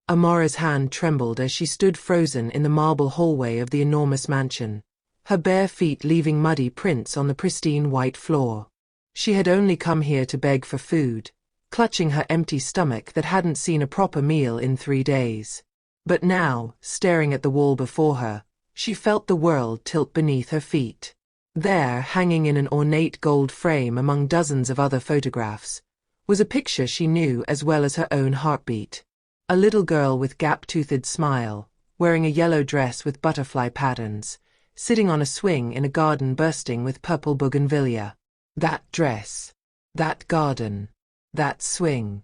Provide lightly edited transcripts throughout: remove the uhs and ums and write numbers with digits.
Amara's hand trembled as she stood frozen in the marble hallway of the enormous mansion, her bare feet leaving muddy prints on the pristine white floor. She had only come here to beg for food, clutching her empty stomach that hadn't seen a proper meal in 3 days. But now, staring at the wall before her, she felt the world tilt beneath her feet. There, hanging in an ornate gold frame among dozens of other photographs, was a picture she knew as well as her own heartbeat. A little girl with gap-toothed smile, wearing a yellow dress with butterfly patterns, sitting on a swing in a garden bursting with purple bougainvillea. That dress. That garden. That swing.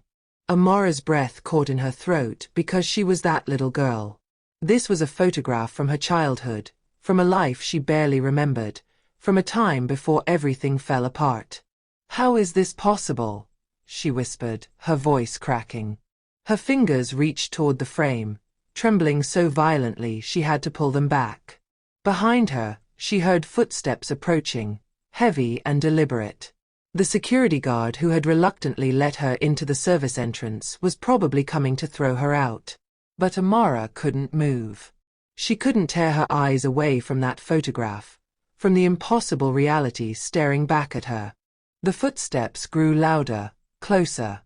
Amara's breath caught in her throat because she was that little girl. This was a photograph from her childhood, from a life she barely remembered, from a time before everything fell apart. "How is this possible?" she whispered, her voice cracking. Her fingers reached toward the frame, trembling so violently she had to pull them back. Behind her, she heard footsteps approaching, heavy and deliberate. The security guard who had reluctantly let her into the service entrance was probably coming to throw her out. But Amara couldn't move. She couldn't tear her eyes away from that photograph, from the impossible reality staring back at her. The footsteps grew louder, closer.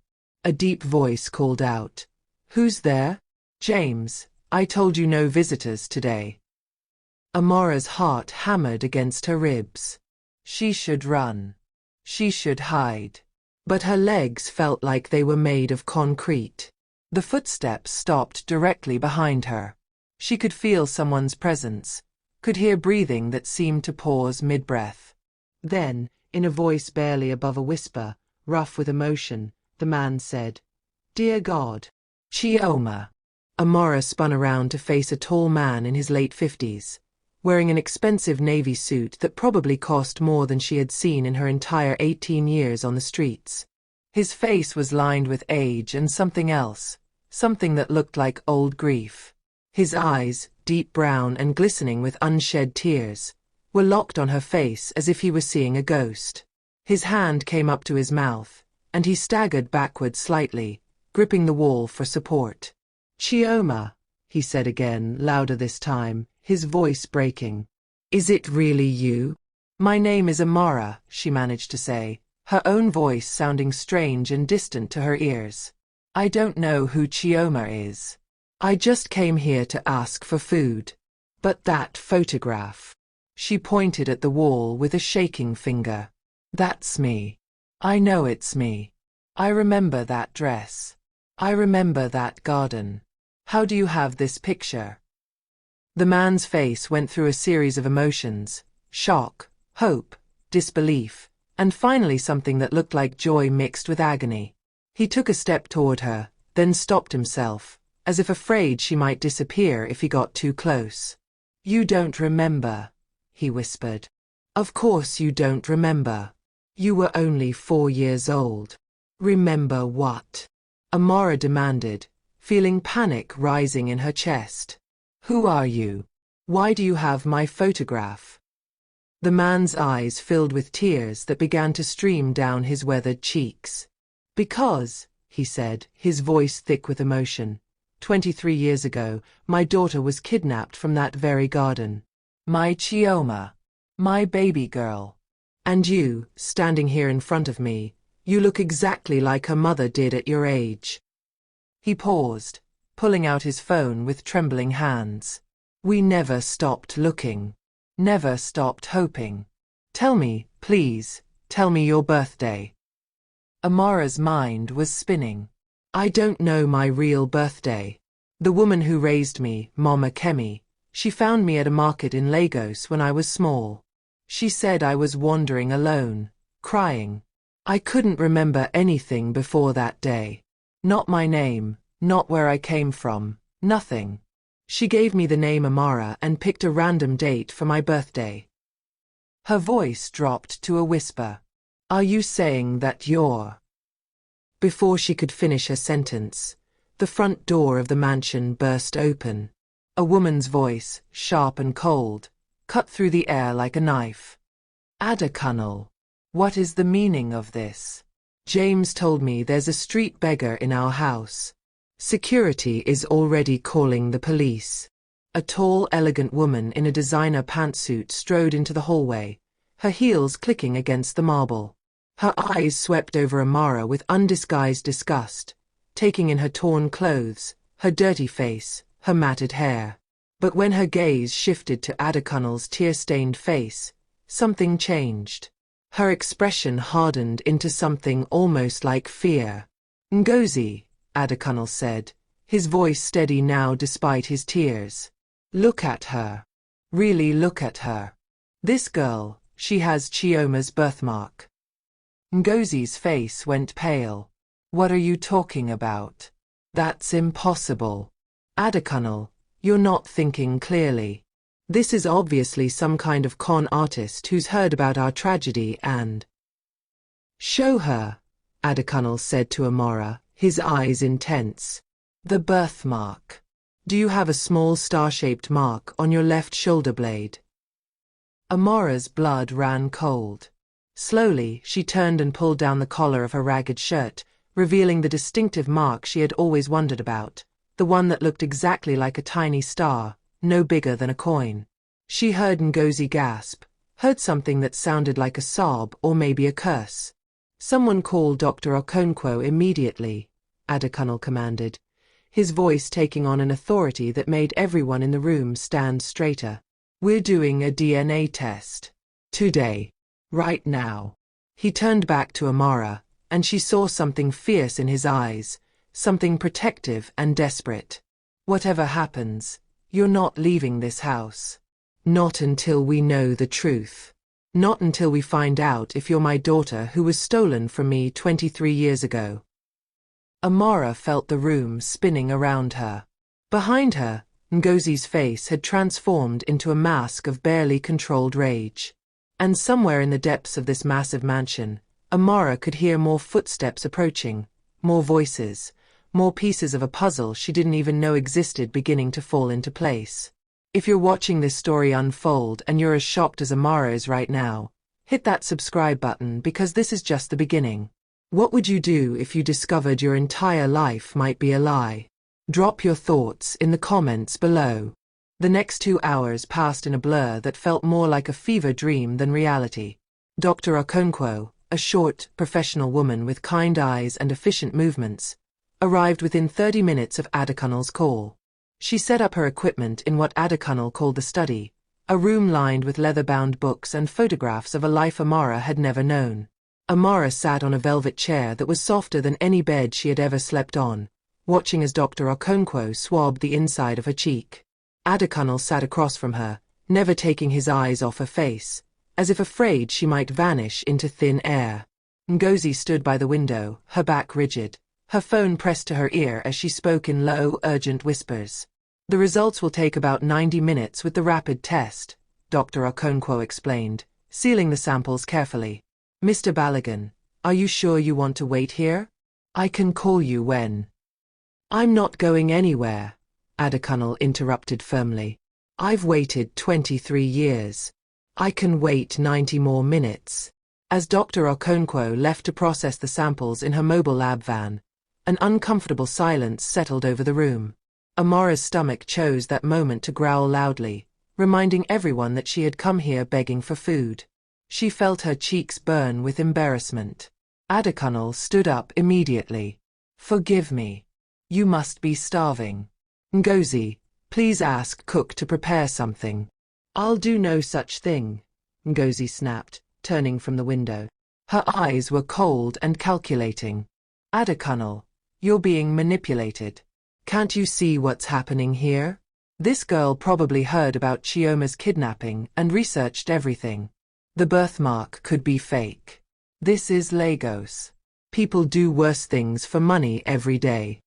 A deep voice called out, "Who's there?" "James, I told you no visitors today." Amara's heart hammered against her ribs. She should run. She should hide. But her legs felt like they were made of concrete. The footsteps stopped directly behind her. She could feel someone's presence, could hear breathing that seemed to pause mid-breath. Then, in a voice barely above a whisper, rough with emotion, the man said, "Dear God, Chioma." Amara spun around to face a tall man in his late 50s, wearing an expensive navy suit that probably cost more than she had seen in her entire 18 years on the streets. His face was lined with age and something else, something that looked like old grief. His eyes, deep brown and glistening with unshed tears, were locked on her face as if he were seeing a ghost. His hand came up to his mouth, and he staggered backward slightly, gripping the wall for support. "Chioma," he said again, louder this time, his voice breaking. "Is it really you?" "My name is Amara," she managed to say, her own voice sounding strange and distant to her ears. "I don't know who Chioma is. I just came here to ask for food. But that photograph." She pointed at the wall with a shaking finger. "That's me. I know it's me. I remember that dress. I remember that garden. How do you have this picture?" The man's face went through a series of emotions: shock, hope, disbelief, and finally something that looked like joy mixed with agony. He took a step toward her, then stopped himself, as if afraid she might disappear if he got too close. "You don't remember," he whispered. "Of course you don't remember. You were only 4 years old." "Remember what?" Amara demanded, feeling panic rising in her chest. "Who are you? Why do you have my photograph?" The man's eyes filled with tears that began to stream down his weathered cheeks. "Because," he said, his voice thick with emotion, 23 years ago, my daughter was kidnapped from that very garden. My Chioma. My baby girl. And you, standing here in front of me, you look exactly like her mother did at your age." He paused, pulling out his phone with trembling hands. "We never stopped looking. Never stopped hoping. Tell me, please, tell me your birthday." Amara's mind was spinning. "I don't know my real birthday. The woman who raised me, Mama Kemi, she found me at a market in Lagos when I was small. She said I was wandering alone, crying. I couldn't remember anything before that day. Not my name, not where I came from, nothing. She gave me the name Amara and picked a random date for my birthday." Her voice dropped to a whisper. "Are you saying that you're—" Before she could finish her sentence, the front door of the mansion burst open. A woman's voice, sharp and cold, cut through the air like a knife. "Adakunal, what is the meaning of this? James told me there's a street beggar in our house. Security is already calling the police. A tall, elegant woman in a designer pantsuit strode into the hallway, her heels clicking against the marble. Her eyes swept over Amara with undisguised disgust, taking in her torn clothes, her dirty face, her matted hair. But when her gaze shifted to Adekunle's tear-stained face, something changed. Her expression hardened into something almost like fear. "Ngozi," Adekunle said, his voice steady now despite his tears. "Look at her. Really look at her. This girl, she has Chioma's birthmark." Ngozi's face went pale. "What are you talking about? That's impossible. Adekunle, you're not thinking clearly. This is obviously some kind of con artist who's heard about our tragedy and—" "Show her," Adekunle said to Amara, his eyes intense. "The birthmark. Do you have a small star-shaped mark on your left shoulder blade?" Amara's blood ran cold. Slowly, she turned and pulled down the collar of her ragged shirt, revealing the distinctive mark she had always wondered about, the one that looked exactly like a tiny star, no bigger than a coin. She heard Ngozi gasp, heard something that sounded like a sob or maybe a curse. "Someone call Dr. Okonkwo immediately," Adekunle commanded, his voice taking on an authority that made everyone in the room stand straighter. "We're doing a DNA test. Today. Right now." He turned back to Amara, and she saw something fierce in his eyes, something protective and desperate. "Whatever happens, you're not leaving this house. Not until we know the truth. Not until we find out if you're my daughter who was stolen from me 23 years ago." Amara felt the room spinning around her. Behind her, Ngozi's face had transformed into a mask of barely controlled rage. And somewhere in the depths of this massive mansion, Amara could hear more footsteps approaching, more voices, more pieces of a puzzle she didn't even know existed beginning to fall into place. If you're watching this story unfold and you're as shocked as Amara is right now, hit that subscribe button because this is just the beginning. What would you do if you discovered your entire life might be a lie? Drop your thoughts in the comments below. The next 2 hours passed in a blur that felt more like a fever dream than reality. Dr. Okonkwo, a short, professional woman with kind eyes and efficient movements, arrived within 30 minutes of Adekunle's call. She set up her equipment in what Adekunle called the study, a room lined with leather-bound books and photographs of a life Amara had never known. Amara sat on a velvet chair that was softer than any bed she had ever slept on, watching as Dr. Okonkwo swabbed the inside of her cheek. Adekunle sat across from her, never taking his eyes off her face, as if afraid she might vanish into thin air. Ngozi stood by the window, her back rigid, her phone pressed to her ear as she spoke in low, urgent whispers. "The results will take about 90 minutes with the rapid test," Dr. Okonkwo explained, sealing the samples carefully. "Mr. Balogun, are you sure you want to wait here? I can call you when—" "I'm not going anywhere," Adekunle interrupted firmly. "I've waited 23 years. I can wait 90 more minutes." As Dr. Okonkwo left to process the samples in her mobile lab van, an uncomfortable silence settled over the room. Amara's stomach chose that moment to growl loudly, reminding everyone that she had come here begging for food. She felt her cheeks burn with embarrassment. Adekunle stood up immediately. "Forgive me. You must be starving. Ngozi, please ask cook to prepare something." "I'll do no such thing," Ngozi snapped, turning from the window. Her eyes were cold and calculating. "Adekunle, you're being manipulated. Can't you see what's happening here? This girl probably heard about Chioma's kidnapping and researched everything. The birthmark could be fake. This is Lagos. People do worse things for money every day."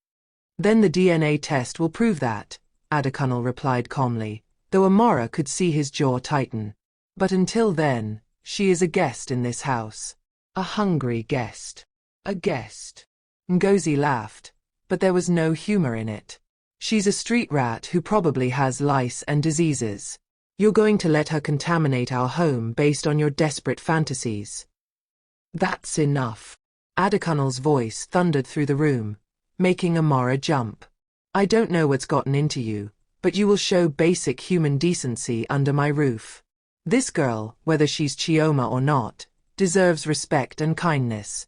"Then the DNA test will prove that," Adekunle replied calmly, though Amara could see his jaw tighten. "But until then, she is a guest in this house. A hungry guest. A guest." Ngozi laughed, but there was no humor in it. "She's a street rat who probably has lice and diseases. You're going to let her contaminate our home based on your desperate fantasies." "That's enough." Adekunle's voice thundered through the room, making Amara jump. I don't know what's gotten into you, but you will show basic human decency under my roof. This girl, whether she's Chioma or not, deserves respect and kindness.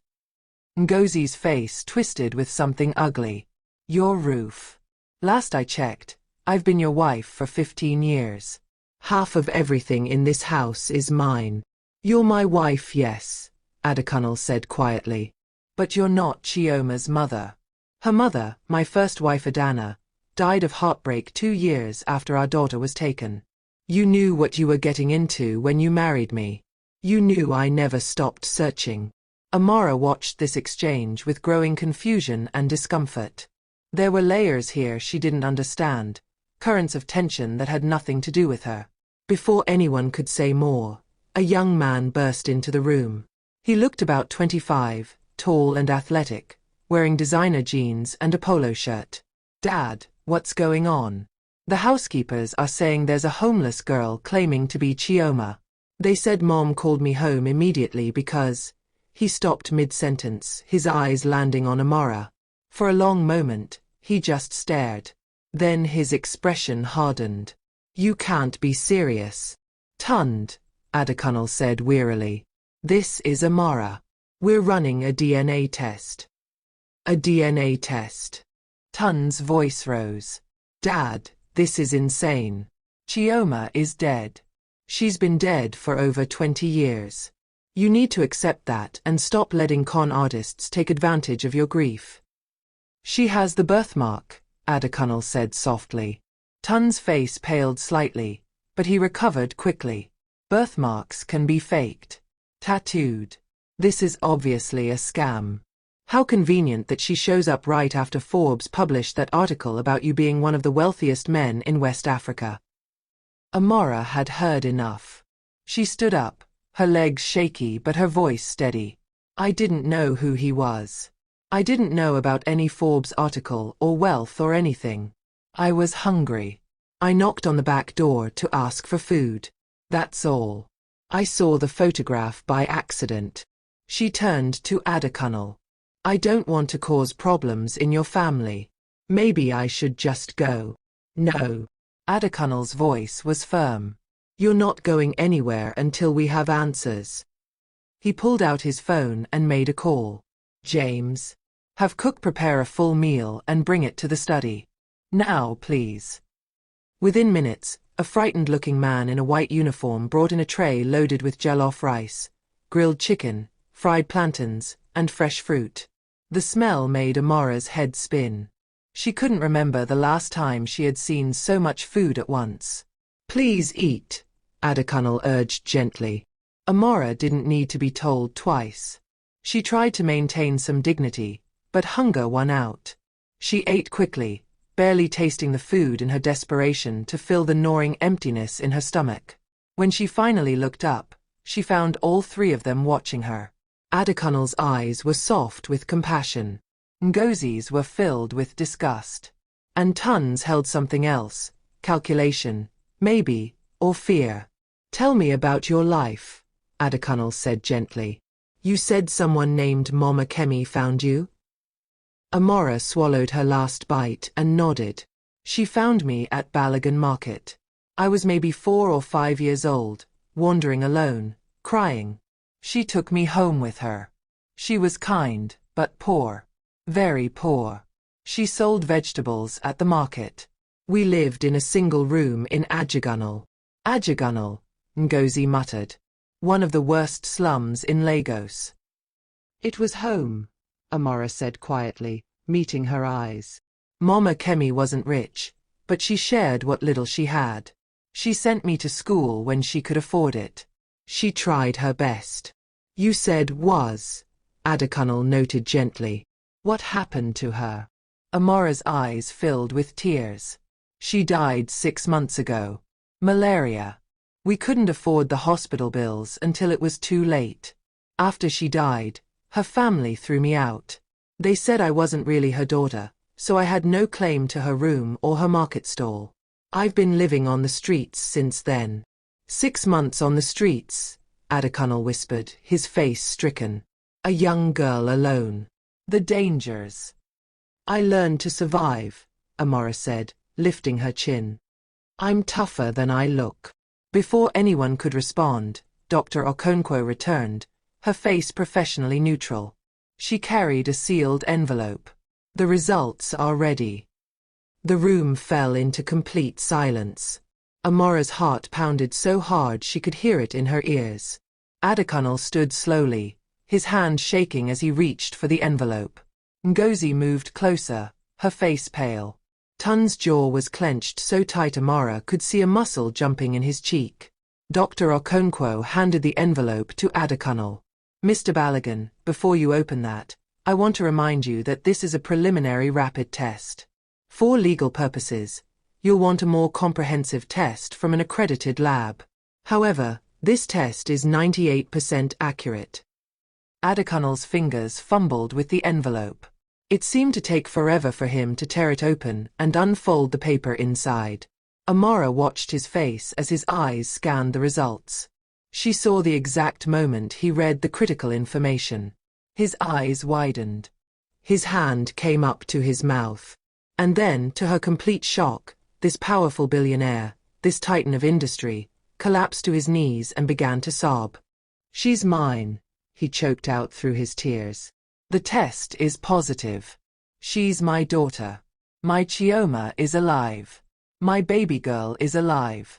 Ngozi's face twisted with something ugly. Your roof. Last I checked, I've been your wife for 15 years. Half of everything in this house is mine. You're my wife, yes, Adekunle said quietly. But you're not Chioma's mother. Her mother, my first wife Adana, died of heartbreak 2 years after our daughter was taken. You knew what you were getting into when you married me. You knew I never stopped searching. Amara watched this exchange with growing confusion and discomfort. There were layers here she didn't understand, currents of tension that had nothing to do with her. Before anyone could say more, a young man burst into the room. He looked about 25, tall and athletic, wearing designer jeans and a polo shirt. Dad, what's going on? The housekeepers are saying there's a homeless girl claiming to be Chioma. They said Mom called me home immediately because... He stopped mid-sentence, his eyes landing on Amara. For a long moment, he just stared. Then his expression hardened. You can't be serious. Tund, Adekunle said wearily. This is Amara. We're running a DNA test. A DNA test. Tund's voice rose. Dad, this is insane. Chioma is dead. She's been dead for over 20 years. You need to accept that and stop letting con artists take advantage of your grief. She has the birthmark, Adekunle said softly. Tund's face paled slightly, but he recovered quickly. Birthmarks can be faked. Tattooed. This is obviously a scam. How convenient that she shows up right after Forbes published that article about you being one of the wealthiest men in West Africa. Amara had heard enough. She stood up, her legs shaky but her voice steady. I didn't know who he was. I didn't know about any Forbes article or wealth or anything. I was hungry. I knocked on the back door to ask for food. That's all. I saw the photograph by accident. She turned to Adekunle. I don't want to cause problems in your family. Maybe I should just go. No. Adekunle's voice was firm. You're not going anywhere until we have answers. He pulled out his phone and made a call. James. Have cook prepare a full meal and bring it to the study. Now, please. Within minutes, a frightened-looking man in a white uniform brought in a tray loaded with jollof rice, grilled chicken, fried plantains, and fresh fruit. The smell made Amara's head spin. She couldn't remember the last time she had seen so much food at once. Please eat, Adekunle urged gently. Amara didn't need to be told twice. She tried to maintain some dignity, but hunger won out. She ate quickly, barely tasting the food in her desperation to fill the gnawing emptiness in her stomach. When she finally looked up, she found all three of them watching her. Adekunle's eyes were soft with compassion. Ngozi's were filled with disgust. And Tund's held something else, calculation, maybe, or fear. Tell me about your life, Adekunle said gently. You said someone named Mama Kemi found you? Amara swallowed her last bite and nodded. She found me at Balagan Market. I was maybe 4 or 5 years old, wandering alone, crying. She took me home with her. She was kind, but poor. Very poor. She sold vegetables at the market. We lived in a single room in Ajegunle. Ajegunle, Ngozi muttered. One of the worst slums in Lagos. It was home, Amara said quietly, meeting her eyes. Mama Kemi wasn't rich, but she shared what little she had. She sent me to school when she could afford it. She tried her best. You said was, Adekunle noted gently. What happened to her? Amara's eyes filled with tears. She died 6 months ago. Malaria. We couldn't afford the hospital bills until it was too late. After she died, her family threw me out. They said I wasn't really her daughter, so I had no claim to her room or her market stall. I've been living on the streets since then. 6 months on the streets, Adekunle whispered, his face stricken. A young girl alone. The dangers. I learned to survive, Amara said, lifting her chin. I'm tougher than I look. Before anyone could respond, Dr. Okonkwo returned, her face professionally neutral. She carried a sealed envelope. The results are ready. The room fell into complete silence. Amara's heart pounded so hard she could hear it in her ears. Adekunle stood slowly, his hand shaking as he reached for the envelope. Ngozi moved closer, her face pale. Tun's jaw was clenched so tight Amara could see a muscle jumping in his cheek. Dr. Okonkwo handed the envelope to Adekunle. Mr. Balogun, before you open that, I want to remind you that this is a preliminary rapid test. For legal purposes, you'll want a more comprehensive test from an accredited lab. However, this test is 98% accurate. Adekunle's fingers fumbled with the envelope. It seemed to take forever for him to tear it open and unfold the paper inside. Amara watched his face as his eyes scanned the results. She saw the exact moment he read the critical information. His eyes widened. His hand came up to his mouth. And then, to her complete shock, this powerful billionaire, this titan of industry, collapsed to his knees and began to sob. She's mine, he choked out through his tears. The test is positive. She's my daughter. My Chioma is alive. My baby girl is alive.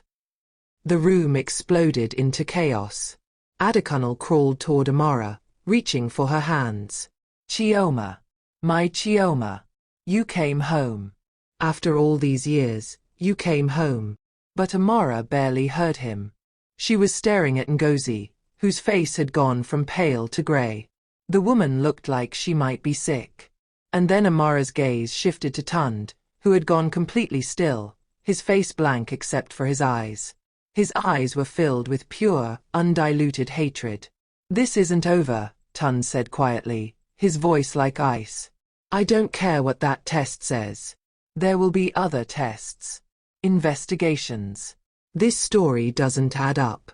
The room exploded into chaos. Adekunle crawled toward Amara, reaching for her hands. Chioma. My Chioma. You came home. After all these years, you came home. But Amara barely heard him. She was staring at Ngozi, whose face had gone from pale to grey. The woman looked like she might be sick. And then Amara's gaze shifted to Tund, who had gone completely still, his face blank except for his eyes. His eyes were filled with pure, undiluted hatred. This isn't over, Tund said quietly, his voice like ice. I don't care what that test says. There will be other tests. Investigations. This story doesn't add up.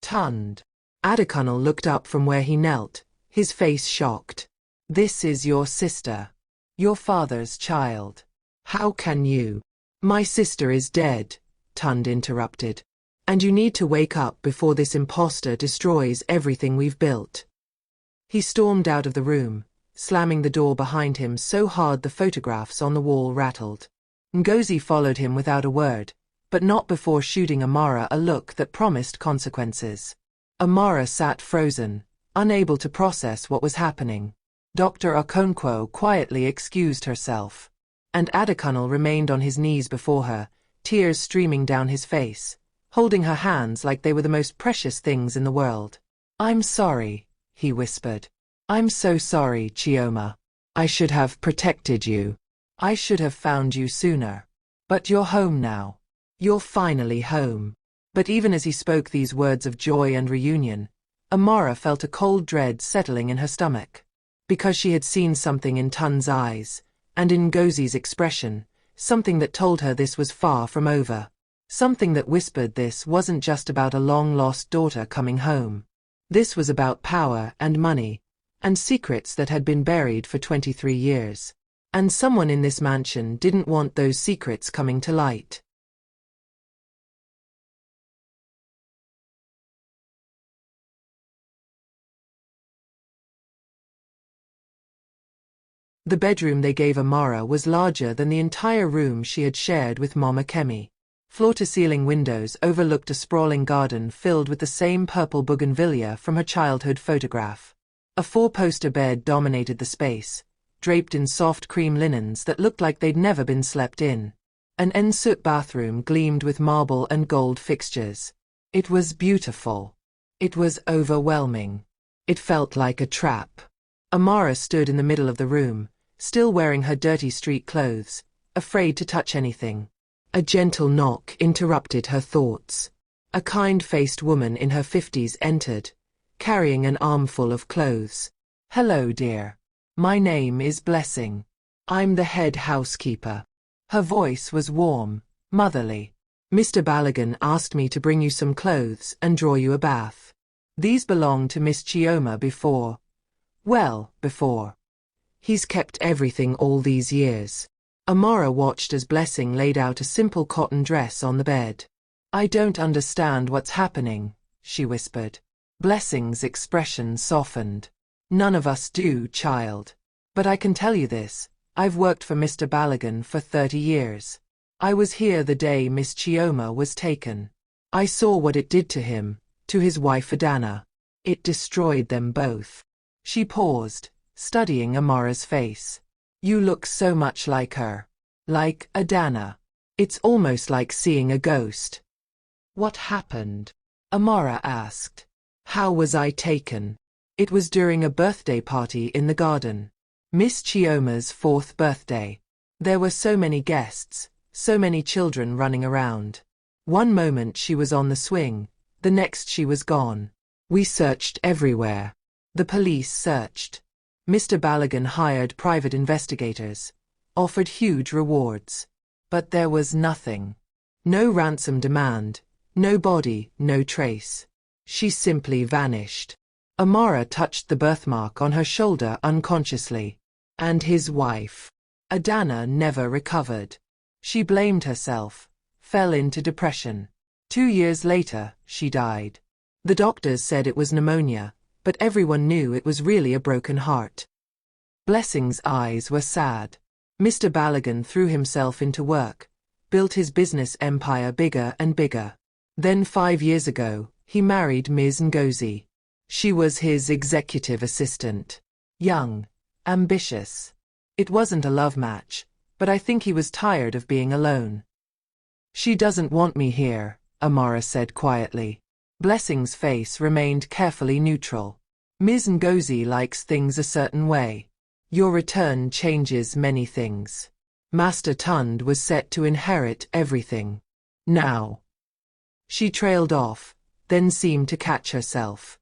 Tund. Adekunle looked up from where he knelt, his face shocked. This is your sister. Your father's child. How can you? My sister is dead, Tund interrupted. And you need to wake up before this imposter destroys everything we've built. He stormed out of the room, slamming the door behind him so hard the photographs on the wall rattled. Ngozi followed him without a word, but not before shooting Amara a look that promised consequences. Amara sat frozen, unable to process what was happening. Dr. Okonkwo quietly excused herself. And Adekunle remained on his knees before her, tears streaming down his face, holding her hands like they were the most precious things in the world. I'm sorry, he whispered. I'm so sorry, Chioma. I should have protected you. I should have found you sooner. But you're home now. You're finally home. But even as he spoke these words of joy and reunion, Amara felt a cold dread settling in her stomach. Because she had seen something in Tund's eyes, and in Ngozi's expression, something that told her this was far from over. Something that whispered this wasn't just about a long-lost daughter coming home. This was about power and money, and secrets that had been buried for 23 years. And someone in this mansion didn't want those secrets coming to light. The bedroom they gave Amara was larger than the entire room she had shared with Mama Kemi. Floor-to-ceiling windows overlooked a sprawling garden filled with the same purple bougainvillea from her childhood photograph. A four-poster bed dominated the space, draped in soft cream linens that looked like they'd never been slept in. An ensuite bathroom gleamed with marble and gold fixtures. It was beautiful. It was overwhelming. It felt like a trap. Amara stood in the middle of the room, still wearing her dirty street clothes, afraid to touch anything. A gentle knock interrupted her thoughts. A kind-faced woman in her 50s entered, carrying an armful of clothes. Hello, dear. My name is Blessing. I'm the head housekeeper. Her voice was warm, motherly. Mr. Balogun asked me to bring you some clothes and draw you a bath. These belonged to Miss Chioma before. He's kept everything all these years. Amara watched as Blessing laid out a simple cotton dress on the bed. "I don't understand what's happening," she whispered. Blessing's expression softened. "None of us do, child. But I can tell you this, I've worked for Mr. Balogun for 30 years. I was here the day Miss Chioma was taken. I saw what it did to him, to his wife Adana. It destroyed them both." She paused, studying Amara's face. "You look so much like her. Like Adana. It's almost like seeing a ghost." "What happened?" Amara asked. "How was I taken?" "It was during a birthday party in the garden. Miss Chioma's 4th birthday. There were so many guests, so many children running around. One moment she was on the swing, the next she was gone. We searched everywhere. The police searched. Mr. Balogun hired private investigators, offered huge rewards. But there was nothing. No ransom demand, no body, no trace. She simply vanished." Amara touched the birthmark on her shoulder unconsciously. "And his wife. Adana never recovered. She blamed herself, fell into depression. 2 years later, she died. The doctors said it was pneumonia, but everyone knew it was really a broken heart." Blessing's eyes were sad. Mr. Balogun threw himself into work, built his business empire bigger and bigger. Then 5 years ago, he married Ms. Ngozi. She was his executive assistant. Young, ambitious. It wasn't a love match, but I think he was tired of being alone. "She doesn't want me here," Amara said quietly. Blessing's face remained carefully neutral. "Ms. Ngozi likes things a certain way. Your return changes many things. Master Tund was set to inherit everything. Now." She trailed off, then seemed to catch herself.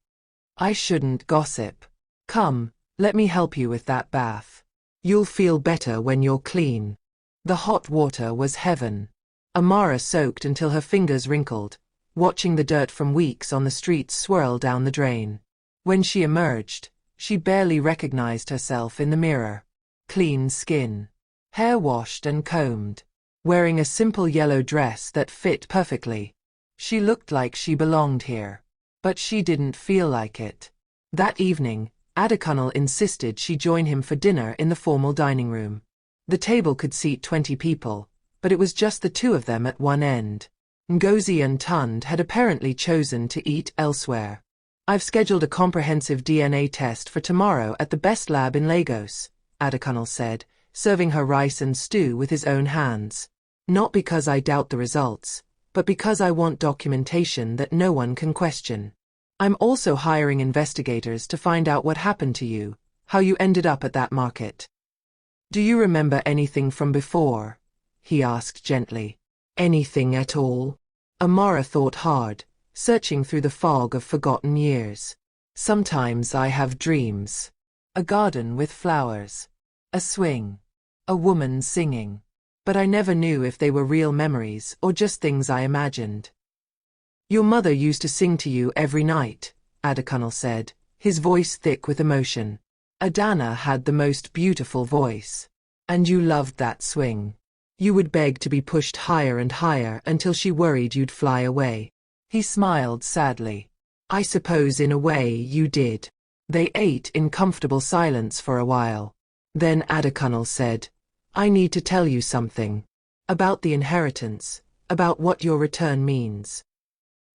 "I shouldn't gossip. Come, let me help you with that bath. You'll feel better when you're clean." The hot water was heaven. Amara soaked until her fingers wrinkled, watching the dirt from weeks on the streets swirl down the drain. When she emerged, she barely recognized herself in the mirror. Clean skin, hair washed and combed, wearing a simple yellow dress that fit perfectly. She looked like she belonged here. But she didn't feel like it. That evening, Adekunle insisted she join him for dinner in the formal dining room. The table could seat 20 people, but it was just the two of them at one end. Ngozi and Tund had apparently chosen to eat elsewhere. "I've scheduled a comprehensive DNA test for tomorrow at the best lab in Lagos," Adekunle said, serving her rice and stew with his own hands. "Not because I doubt the results, but because I want documentation that no one can question. I'm also hiring investigators to find out what happened to you, how you ended up at that market." "Do you remember anything from before?" he asked gently. "Anything at all?" Amara thought hard, searching through the fog of forgotten years. "Sometimes I have dreams. A garden with flowers. A swing. A woman singing. But I never knew if they were real memories or just things I imagined." "Your mother used to sing to you every night," Adekunle said, his voice thick with emotion. "Adana had the most beautiful voice. And you loved that swing. You would beg to be pushed higher and higher until she worried you'd fly away." He smiled sadly. "I suppose in a way you did." They ate in comfortable silence for a while. Then Adekunle said, "I need to tell you something. About the inheritance, about what your return means."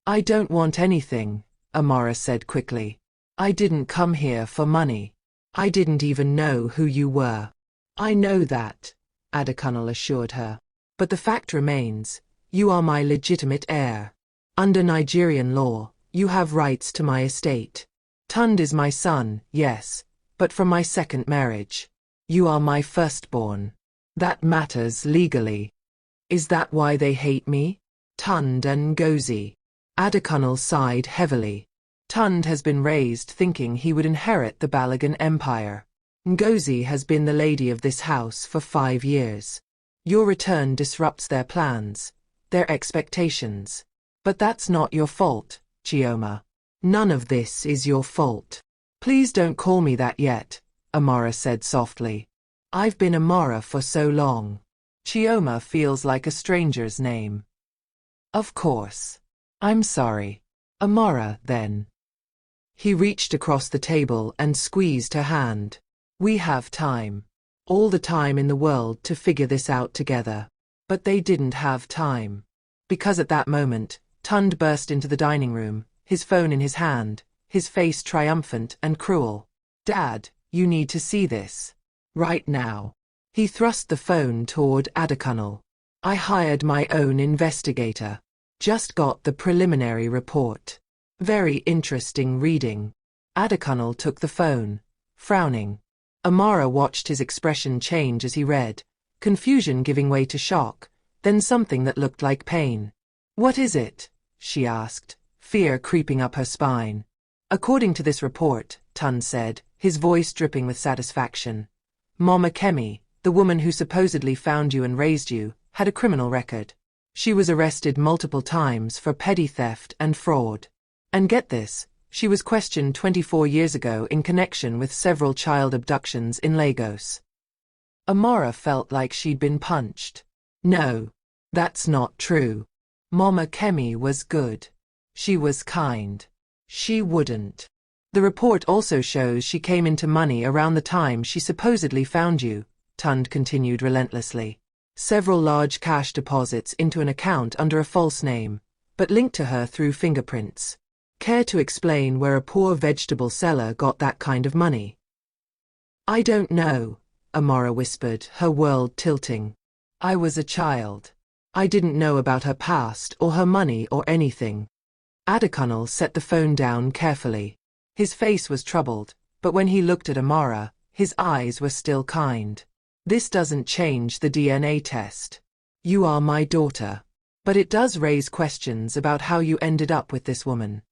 "I don't want anything," Amara said quickly. "I didn't come here for money. I didn't even know who you were." "I know that," Adekunle assured her. "But the fact remains, you are my legitimate heir. Under Nigerian law, you have rights to my estate. Tund is my son, yes, but from my second marriage. You are my firstborn. That matters legally." "Is that why they hate me? Tund and Ngozi?" Adekunle sighed heavily. "Tund has been raised thinking he would inherit the Balogun Empire. Ngozi has been the lady of this house for 5 years. Your return disrupts their plans, their expectations. But that's not your fault, Chioma. None of this is your fault." "Please don't call me that yet," Amara said softly. "I've been Amara for so long. Chioma feels like a stranger's name. Of course. I'm sorry. Amara, then. He reached across the table and squeezed her hand. We have time. All the time in the world to figure this out together. But they didn't have time. Because at that moment, Tund burst into the dining room, his phone in his hand, his face triumphant and cruel. Dad, you need to see this. Right now. He thrust the phone toward Adekunle. I hired my own investigator. Just got the preliminary report. Very interesting reading. Adekunle took the phone, frowning. Amara watched his expression change as he read, confusion giving way to shock, then something that looked like pain. What is it? She asked, fear creeping up her spine. According to this report, Tund said, his voice dripping with satisfaction, Mama Kemi, the woman who supposedly found you and raised you, had a criminal record. She was arrested multiple times for petty theft and fraud. And get this, she was questioned 24 years ago in connection with several child abductions in Lagos. Amara felt like she'd been punched. No, that's not true. Mama Kemi was good. She was kind. She wouldn't. The report also shows she came into money around the time she supposedly found you, Tund continued relentlessly. Several large cash deposits into an account under a false name, but linked to her through fingerprints. Care to explain where a poor vegetable seller got that kind of money? I don't know, Amara whispered, her world tilting. I was a child. I didn't know about her past or her money or anything. Adekunle set the phone down carefully. His face was troubled, but when he looked at Amara, his eyes were still kind. This doesn't change the DNA test. You are my daughter. But it does raise questions about how you ended up with this woman.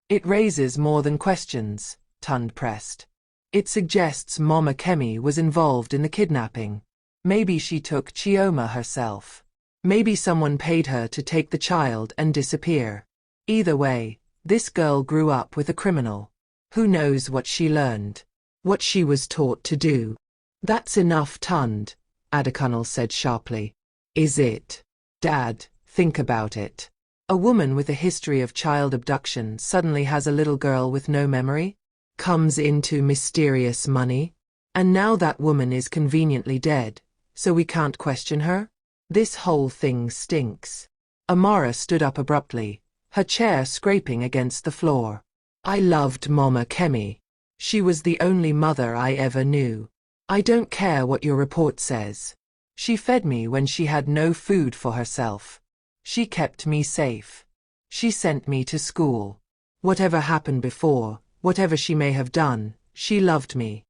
It raises more than questions, Tund pressed. It suggests Mama Kemi was involved in the kidnapping. Maybe she took Chioma herself. Maybe someone paid her to take the child and disappear. Either way, this girl grew up with a criminal. Who knows what she learned? What she was taught to do? That's enough, Tund, Adekunle said sharply. Is it? Dad, think about it. A woman with a history of child abduction suddenly has a little girl with no memory? Comes into mysterious money? And now that woman is conveniently dead, so we can't question her? This whole thing stinks. Amara stood up abruptly, her chair scraping against the floor. I loved Mama Kemi. She was the only mother I ever knew. I don't care what your report says. She fed me when she had no food for herself. She kept me safe. She sent me to school. Whatever happened before, whatever she may have done, she loved me.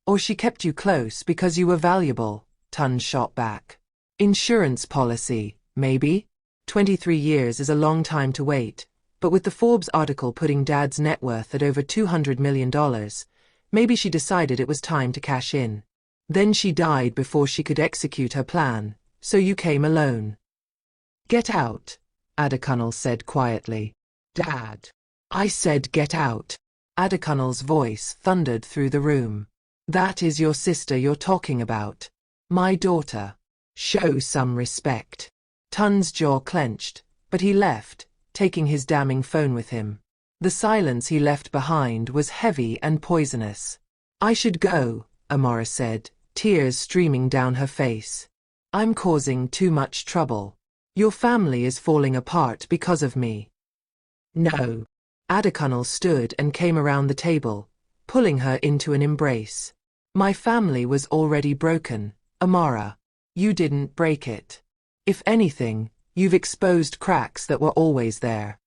Or she kept you close because you were valuable, Tund shot back. Insurance policy, maybe? 23 years is a long time to wait, but with the Forbes article putting Dad's net worth at over $200 million, maybe she decided it was time to cash in. Then she died before she could execute her plan, so you came alone. Get out, Adekunle said quietly. Dad. I said get out. Adekunle's voice thundered through the room. That is your sister you're talking about. My daughter. Show some respect. Tund's jaw clenched, but he left, taking his damning phone with him. The silence he left behind was heavy and poisonous. I should go, Amara said, tears streaming down her face. I'm causing too much trouble. Your family is falling apart because of me. No. Adekunle stood and came around the table, pulling her into an embrace. My family was already broken, Amara. You didn't break it. If anything, you've exposed cracks that were always there.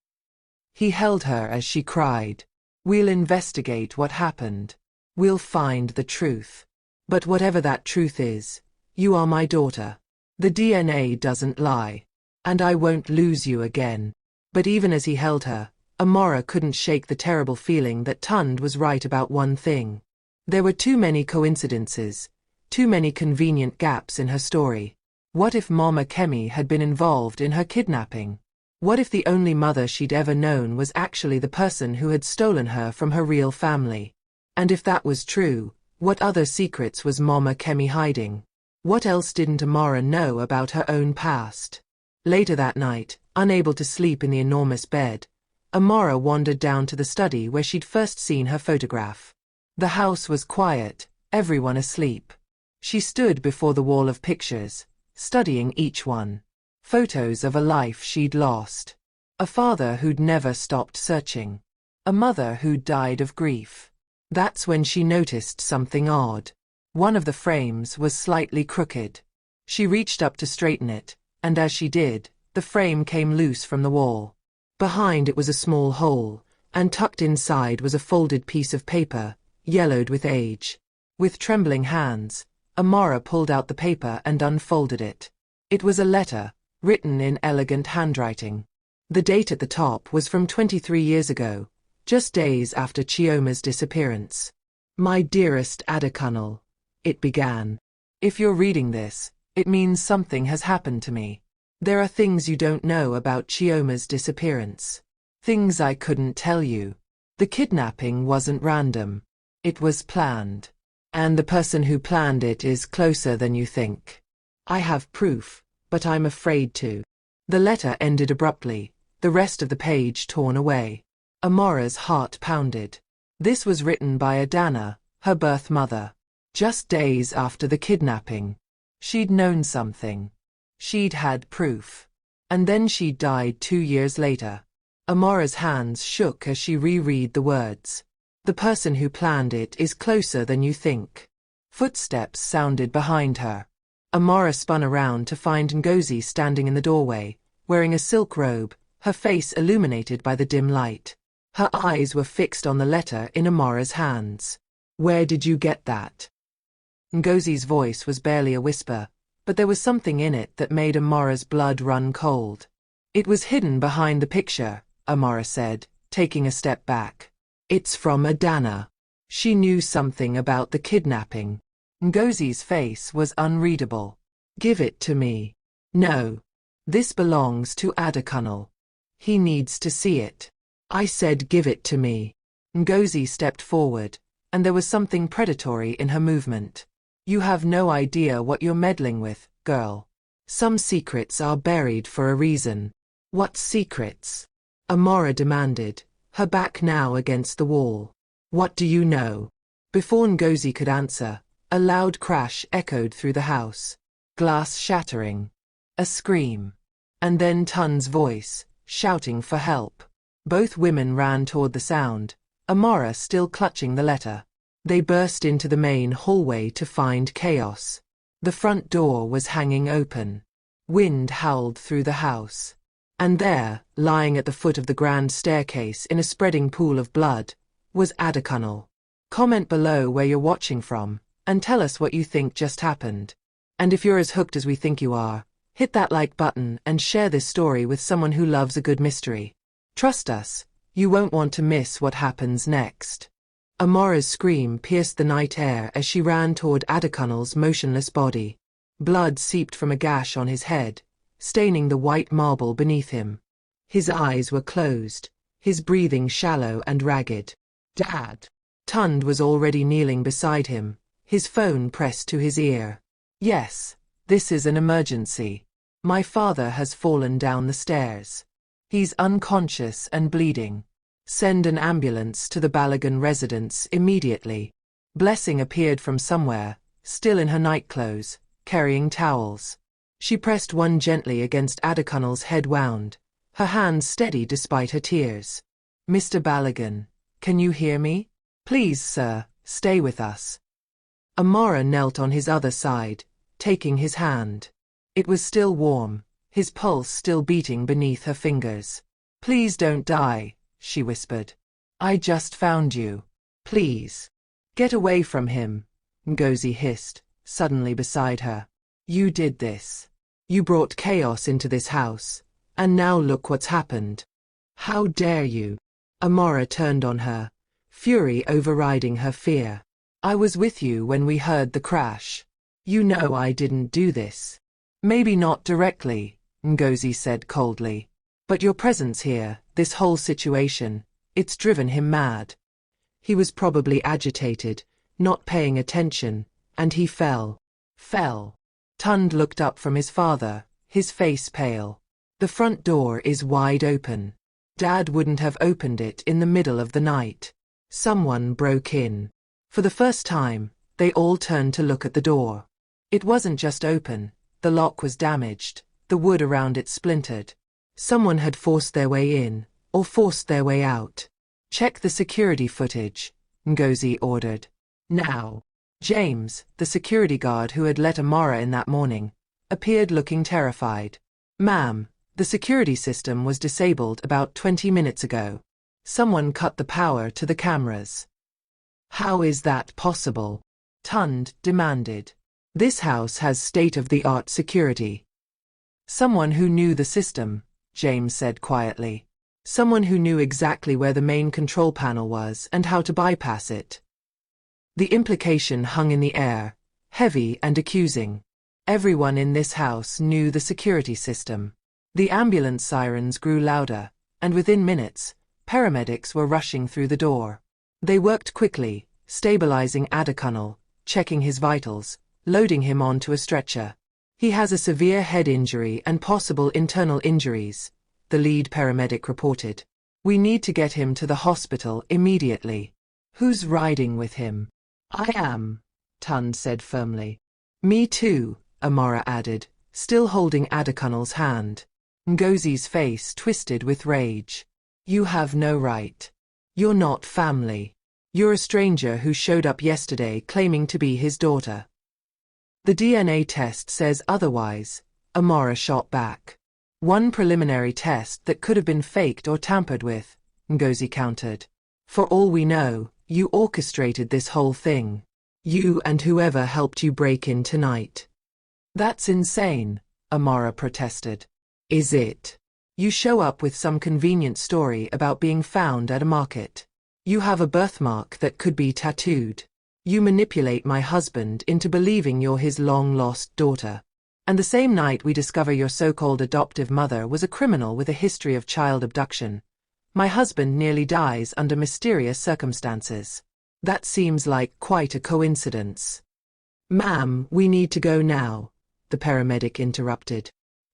He held her as she cried. We'll investigate what happened. We'll find the truth. But whatever that truth is, you are my daughter. The DNA doesn't lie. And I won't lose you again. But even as he held her, Amara couldn't shake the terrible feeling that Tund was right about one thing. There were too many coincidences, too many convenient gaps in her story. What if Mama Kemi had been involved in her kidnapping? What if the only mother she'd ever known was actually the person who had stolen her from her real family? And if that was true, what other secrets was Mama Kemi hiding? What else didn't Amara know about her own past? Later that night, unable to sleep in the enormous bed, Amara wandered down to the study where she'd first seen her photograph. The house was quiet, everyone asleep. She stood before the wall of pictures, studying each one. Photos of a life she'd lost. A father who'd never stopped searching. A mother who'd died of grief. That's when she noticed something odd. One of the frames was slightly crooked. She reached up to straighten it, and as she did, the frame came loose from the wall. Behind it was a small hole, and tucked inside was a folded piece of paper, yellowed with age. With trembling hands, Amara pulled out the paper and unfolded it. It was a letter, written in elegant handwriting. The date at the top was from 23 years ago, just days after Chioma's disappearance. "My dearest Adekunle," it began. "If you're reading this, it means something has happened to me. There are things you don't know about Chioma's disappearance. Things I couldn't tell you. The kidnapping wasn't random. It was planned. And the person who planned it is closer than you think. I have proof, but I'm afraid to." The letter ended abruptly, the rest of the page torn away. Amara's heart pounded. This was written by Adana, her birth mother. Just days after the kidnapping. She'd known something. She'd had proof. And then she died 2 years later. Amara's hands shook as she reread the words. "The person who planned it is closer than you think." Footsteps sounded behind her. Amara spun around to find Ngozi standing in the doorway, wearing a silk robe, her face illuminated by the dim light. Her eyes were fixed on the letter in Amara's hands. "Where did you get that?" Ngozi's voice was barely a whisper, but there was something in it that made Amara's blood run cold. "It was hidden behind the picture," Amara said, taking a step back. "It's from Adana. She knew something about the kidnapping." Ngozi's face was unreadable. "Give it to me." "No. This belongs to Adekunle. He needs to see it." "I said give it to me." Ngozi stepped forward, and there was something predatory in her movement. "You have no idea what you're meddling with, girl. Some secrets are buried for a reason." "What secrets?" Amara demanded, her back now against the wall. "What do you know?" Before Ngozi could answer, a loud crash echoed through the house. Glass shattering. A scream. And then Tun's voice, shouting for help. Both women ran toward the sound, Amara still clutching the letter. They burst into the main hallway to find chaos. The front door was hanging open. Wind howled through the house. And there, lying at the foot of the grand staircase in a spreading pool of blood, was Adekunle. Comment below where you're watching from, and tell us what you think just happened. And if you're as hooked as we think you are, hit that like button and share this story with someone who loves a good mystery. Trust us, you won't want to miss what happens next. Amara's scream pierced the night air as she ran toward Adekunle's motionless body. Blood seeped from a gash on his head, staining the white marble beneath him. His eyes were closed, his breathing shallow and ragged. "Dad!" Tund was already kneeling beside him, his phone pressed to his ear. "Yes, this is an emergency. My father has fallen down the stairs. He's unconscious and bleeding. Send an ambulance to the Balogun residence immediately." Blessing appeared from somewhere, still in her nightclothes, carrying towels. She pressed one gently against Adekunle's head wound, her hands steady despite her tears. "Mr. Balogun, can you hear me? Please, sir, stay with us." Amara knelt on his other side, taking his hand. It was still warm, his pulse still beating beneath her fingers. "Please don't die," she whispered. "I just found you. Please. Get away from him," Ngozi hissed, suddenly beside her. "You did this. You brought chaos into this house, and now look what's happened. How dare you?" Amara turned on her, fury overriding her fear. "I was with you when we heard the crash. You know I didn't do this." "Maybe not directly," Ngozi said coldly. "But your presence here, this whole situation, it's driven him mad. He was probably agitated, not paying attention, and he fell. Tund looked up from his father, his face pale. The front door is wide open. Dad wouldn't have opened it in the middle of the night. Someone broke in. For the first time, they all turned to look at the door. It wasn't just open, the lock was damaged, the wood around it splintered. Someone had forced their way in, or forced their way out. Check the security footage, Ngozi ordered. Now. James, the security guard who had let Amara in that morning, appeared looking terrified. Ma'am, the security system was disabled about 20 minutes ago. Someone cut the power to the cameras. How is that possible? Tund demanded. This house has state-of-the-art security. Someone who knew the system, James said quietly. Someone who knew exactly where the main control panel was and how to bypass it. The implication hung in the air, heavy and accusing. Everyone in this house knew the security system. The ambulance sirens grew louder, and within minutes, paramedics were rushing through the door. They worked quickly, stabilizing Adekunle, checking his vitals, loading him onto a stretcher. He has a severe head injury and possible internal injuries, the lead paramedic reported. We need to get him to the hospital immediately. Who's riding with him? I am, Tund said firmly. Me too, Amara added, still holding Adekunle's hand. Ngozi's face twisted with rage. You have no right. You're not family. You're a stranger who showed up yesterday claiming to be his daughter. The DNA test says otherwise, Amara shot back. One preliminary test that could have been faked or tampered with, Ngozi countered. For all we know, you orchestrated this whole thing. You and whoever helped you break in tonight. That's insane, Amara protested. Is it? You show up with some convenient story about being found at a market. You have a birthmark that could be tattooed. You manipulate my husband into believing you're his long-lost daughter. And the same night we discover your so-called adoptive mother was a criminal with a history of child abduction. My husband nearly dies under mysterious circumstances. That seems like quite a coincidence. Ma'am, we need to go now, the paramedic interrupted.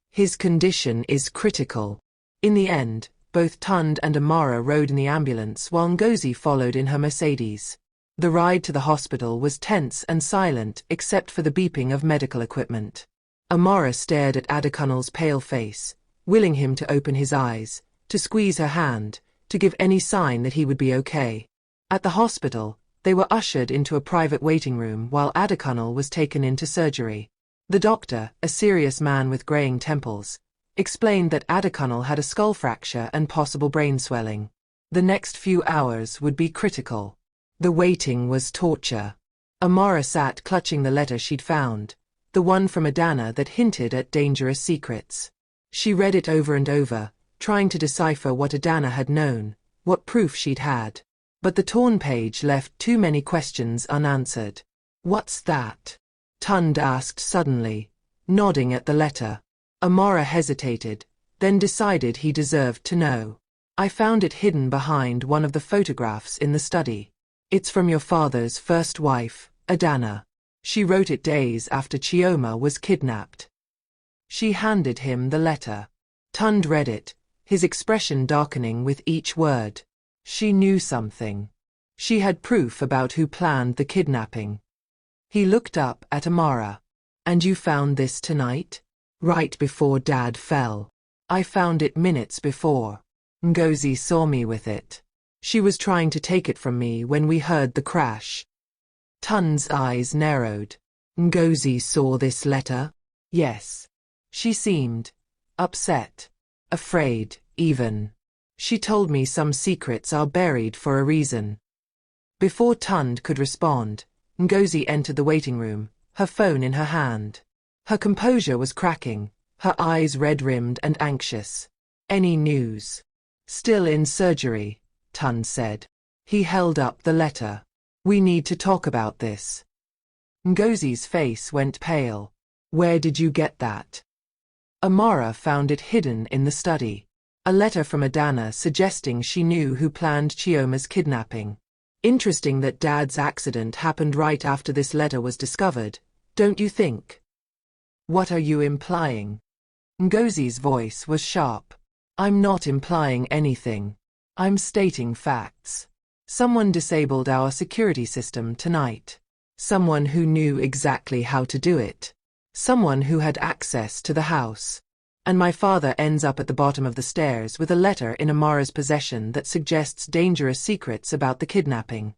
His condition is critical. In the end, both Tund and Amara rode in the ambulance while Ngozi followed in her Mercedes. The ride to the hospital was tense and silent except for the beeping of medical equipment. Amara stared at Adekunle's pale face, willing him to open his eyes, to squeeze her hand, to give any sign that he would be okay. At the hospital, they were ushered into a private waiting room while Adekunle was taken into surgery. The doctor, a serious man with graying temples, explained that Adekunle had a skull fracture and possible brain swelling. The next few hours would be critical. The waiting was torture. Amara sat clutching the letter she'd found, the one from Adana that hinted at dangerous secrets. She read it over and over, trying to decipher what Adana had known, what proof she'd had. But the torn page left too many questions unanswered. What's that? Tund asked suddenly, nodding at the letter. Amara hesitated, then decided he deserved to know. I found it hidden behind one of the photographs in the study. It's from your father's first wife, Adana. She wrote it days after Chioma was kidnapped. She handed him the letter. Tund read it, his expression darkening with each word. She knew something. She had proof about who planned the kidnapping. He looked up at Amara. And you found this tonight? Right before Dad fell. I found it minutes before. Ngozi saw me with it. She was trying to take it from me when we heard the crash. Tund's eyes narrowed. Ngozi saw this letter? Yes. She seemed upset. Afraid, even. She told me some secrets are buried for a reason. Before Tund could respond, Ngozi entered the waiting room, her phone in her hand. Her composure was cracking, her eyes red-rimmed and anxious. Any news? Still in surgery, Tund said. He held up the letter. We need to talk about this. Ngozi's face went pale. Where did you get that? Amara found it hidden in the study. A letter from Adana suggesting she knew who planned Chioma's kidnapping. Interesting that Dad's accident happened right after this letter was discovered, don't you think? What are you implying? Ngozi's voice was sharp. I'm not implying anything. I'm stating facts. Someone disabled our security system tonight. Someone who knew exactly how to do it. Someone who had access to the house. And my father ends up at the bottom of the stairs with a letter in Amara's possession that suggests dangerous secrets about the kidnapping.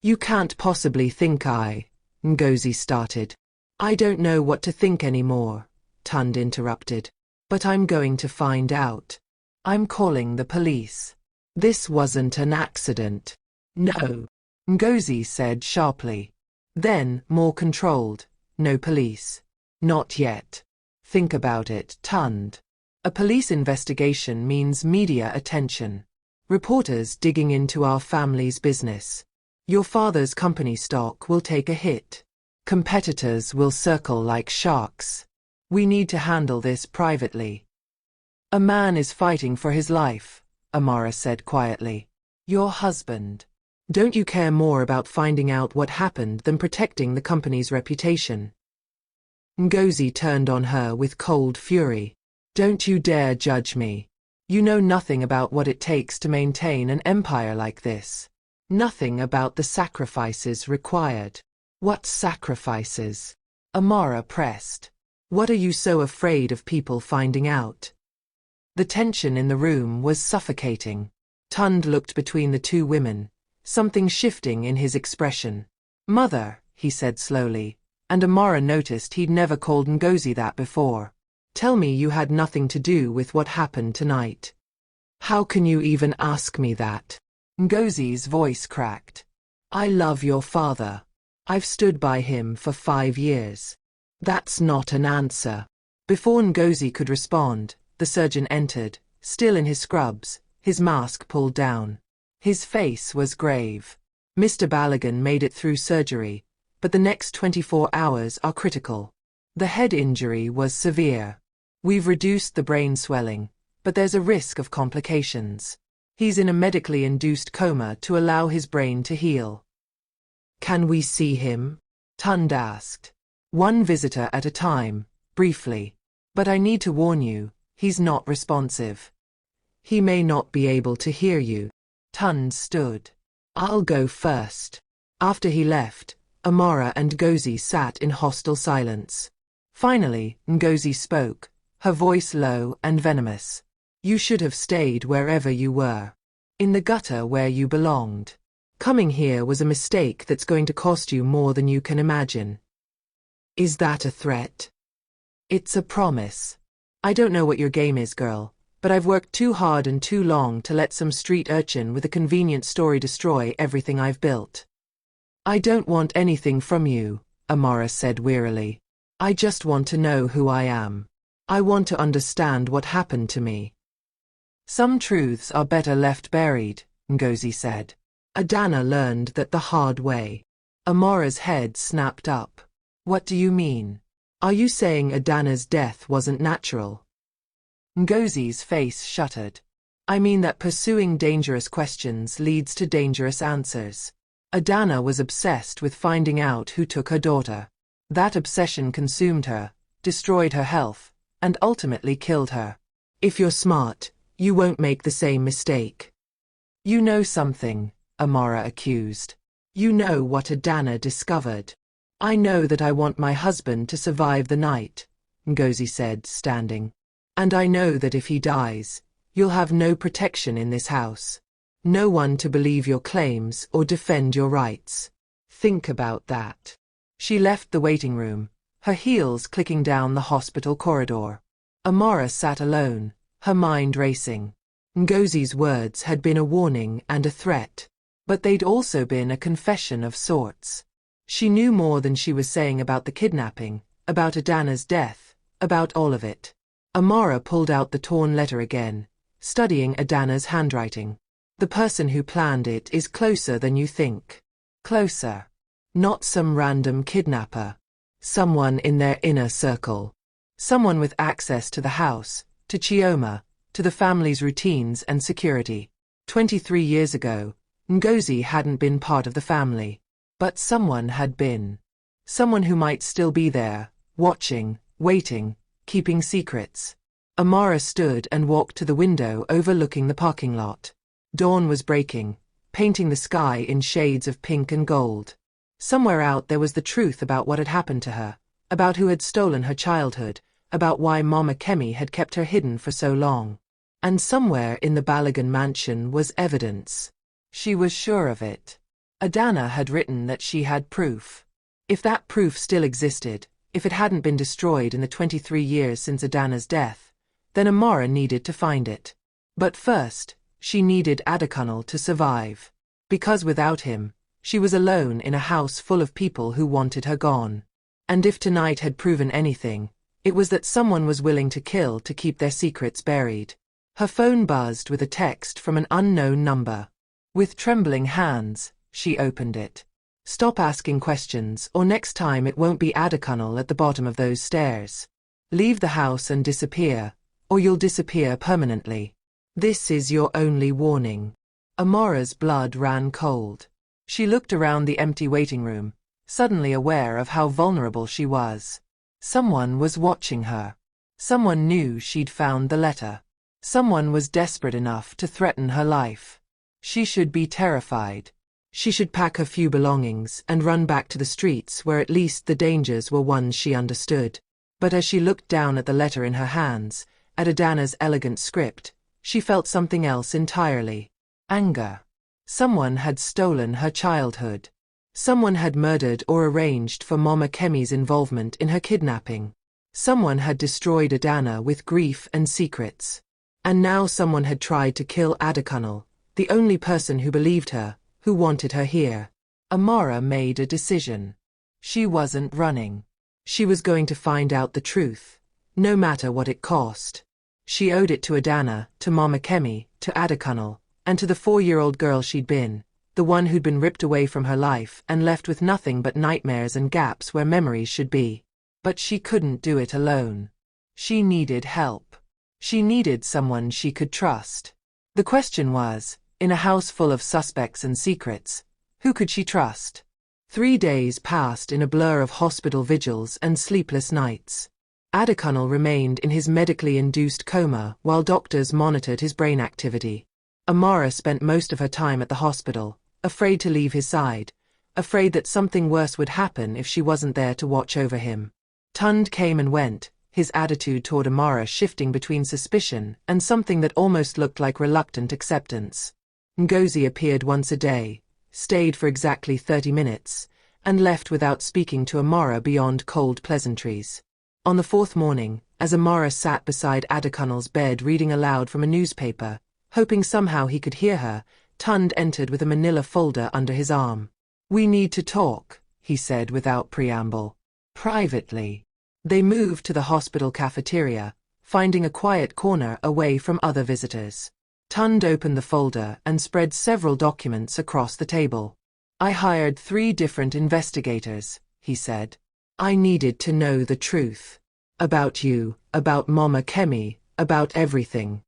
You can't possibly think Ngozi started. I don't know what to think anymore, Tund interrupted. But I'm going to find out. I'm calling the police. This wasn't an accident. No, Ngozi said sharply. Then, more controlled, no police. Not yet. Think about it, Tund. A police investigation means media attention. Reporters digging into our family's business. Your father's company stock will take a hit. Competitors will circle like sharks. We need to handle this privately. A man is fighting for his life, Amara said quietly. Your husband. Don't you care more about finding out what happened than protecting the company's reputation? Ngozi turned on her with cold fury. Don't you dare judge me. You know nothing about what it takes to maintain an empire like this. Nothing about the sacrifices required. What sacrifices? Amara pressed. What are you so afraid of people finding out? The tension in the room was suffocating. Tund looked between the two women, something shifting in his expression. Mother, he said slowly, and Amara noticed he'd never called Ngozi that before. Tell me you had nothing to do with what happened tonight. How can you even ask me that? Ngozi's voice cracked. I love your father. I've stood by him for 5 years. That's not an answer. Before Ngozi could respond, the surgeon entered, still in his scrubs, his mask pulled down. His face was grave. Mr. Balogun made it through surgery, but the next 24 hours are critical. The head injury was severe. We've reduced the brain swelling, but there's a risk of complications. He's in a medically induced coma to allow his brain to heal. Can we see him? Tund asked. One visitor at a time, briefly. But I need to warn you, he's not responsive. He may not be able to hear you. Tund stood. I'll go first. After he left, Amara and Ngozi sat in hostile silence. Finally, Ngozi spoke, her voice low and venomous. You should have stayed wherever you were. In the gutter where you belonged. Coming here was a mistake that's going to cost you more than you can imagine. Is that a threat? It's a promise. I don't know what your game is, girl, but I've worked too hard and too long to let some street urchin with a convenient story destroy everything I've built. I don't want anything from you, Amara said wearily. I just want to know who I am. I want to understand what happened to me. Some truths are better left buried, Ngozi said. Adana learned that the hard way. Amara's head snapped up. What do you mean? Are you saying Adana's death wasn't natural? Ngozi's face shuttered. I mean that pursuing dangerous questions leads to dangerous answers. Adana was obsessed with finding out who took her daughter. That obsession consumed her, destroyed her health, and ultimately killed her. If you're smart, you won't make the same mistake. You know something, Amara accused. You know what Adana discovered. I know that I want my husband to survive the night, Ngozi said, standing. And I know that if he dies, you'll have no protection in this house. No one to believe your claims or defend your rights. Think about that. She left the waiting room, her heels clicking down the hospital corridor. Amara sat alone, her mind racing. Ngozi's words had been a warning and a threat, but they'd also been a confession of sorts. She knew more than she was saying about the kidnapping, about Adana's death, about all of it. Amara pulled out the torn letter again, studying Adana's handwriting. The person who planned it is closer than you think. Closer. Not some random kidnapper. Someone in their inner circle. Someone with access to the house, to Chioma, to the family's routines and security. 23 years ago, Ngozi hadn't been part of the family. But someone had been. Someone who might still be there, watching, waiting, keeping secrets. Amara stood and walked to the window overlooking the parking lot. Dawn was breaking, painting the sky in shades of pink and gold. Somewhere out there was the truth about what had happened to her, about who had stolen her childhood, about why Mama Kemi had kept her hidden for so long. And somewhere in the Balogun mansion was evidence. She was sure of it. Adana had written that she had proof. If that proof still existed, if it hadn't been destroyed in the 23 years since Adana's death, then Amara needed to find it. But first, she needed Adekunle to survive. Because without him, she was alone in a house full of people who wanted her gone. And if tonight had proven anything, it was that someone was willing to kill to keep their secrets buried. Her phone buzzed with a text from an unknown number. With trembling hands, she opened it. Stop asking questions, or next time it won't be Adekunle at the bottom of those stairs. Leave the house and disappear, or you'll disappear permanently. This is your only warning. Amara's blood ran cold. She looked around the empty waiting room, suddenly aware of how vulnerable she was. Someone was watching her. Someone knew she'd found the letter. Someone was desperate enough to threaten her life. She should be terrified. She should pack her few belongings and run back to the streets where at least the dangers were ones she understood. But as she looked down at the letter in her hands, at Adana's elegant script, she felt something else entirely. Anger. Someone had stolen her childhood. Someone had murdered or arranged for Mama Kemi's involvement in her kidnapping. Someone had destroyed Adana with grief and secrets. And now someone had tried to kill Adekunle, the only person who believed her, who wanted her here. Amara made a decision. She wasn't running. She was going to find out the truth, no matter what it cost. She owed it to Adana, to Mama Kemi, to Adekunle, and to the 4-year-old girl she'd been, the one who'd been ripped away from her life and left with nothing but nightmares and gaps where memories should be. But she couldn't do it alone. She needed help. She needed someone she could trust. The question was, in a house full of suspects and secrets, who could she trust? 3 days passed in a blur of hospital vigils and sleepless nights. Adekunle remained in his medically induced coma while doctors monitored his brain activity. Amara spent most of her time at the hospital, afraid to leave his side, afraid that something worse would happen if she wasn't there to watch over him. Tund came and went, his attitude toward Amara shifting between suspicion and something that almost looked like reluctant acceptance. Ngozi appeared once a day, stayed for exactly 30 minutes, and left without speaking to Amara beyond cold pleasantries. On the 4th morning, as Amara sat beside Adekunle's bed reading aloud from a newspaper, hoping somehow he could hear her, Tund entered with a manila folder under his arm. "We need to talk," he said without preamble. "Privately." They moved to the hospital cafeteria, finding a quiet corner away from other visitors. Tund opened the folder and spread several documents across the table. "I hired 3 different investigators," he said. "I needed to know the truth. About you, about Mama Kemi, about everything."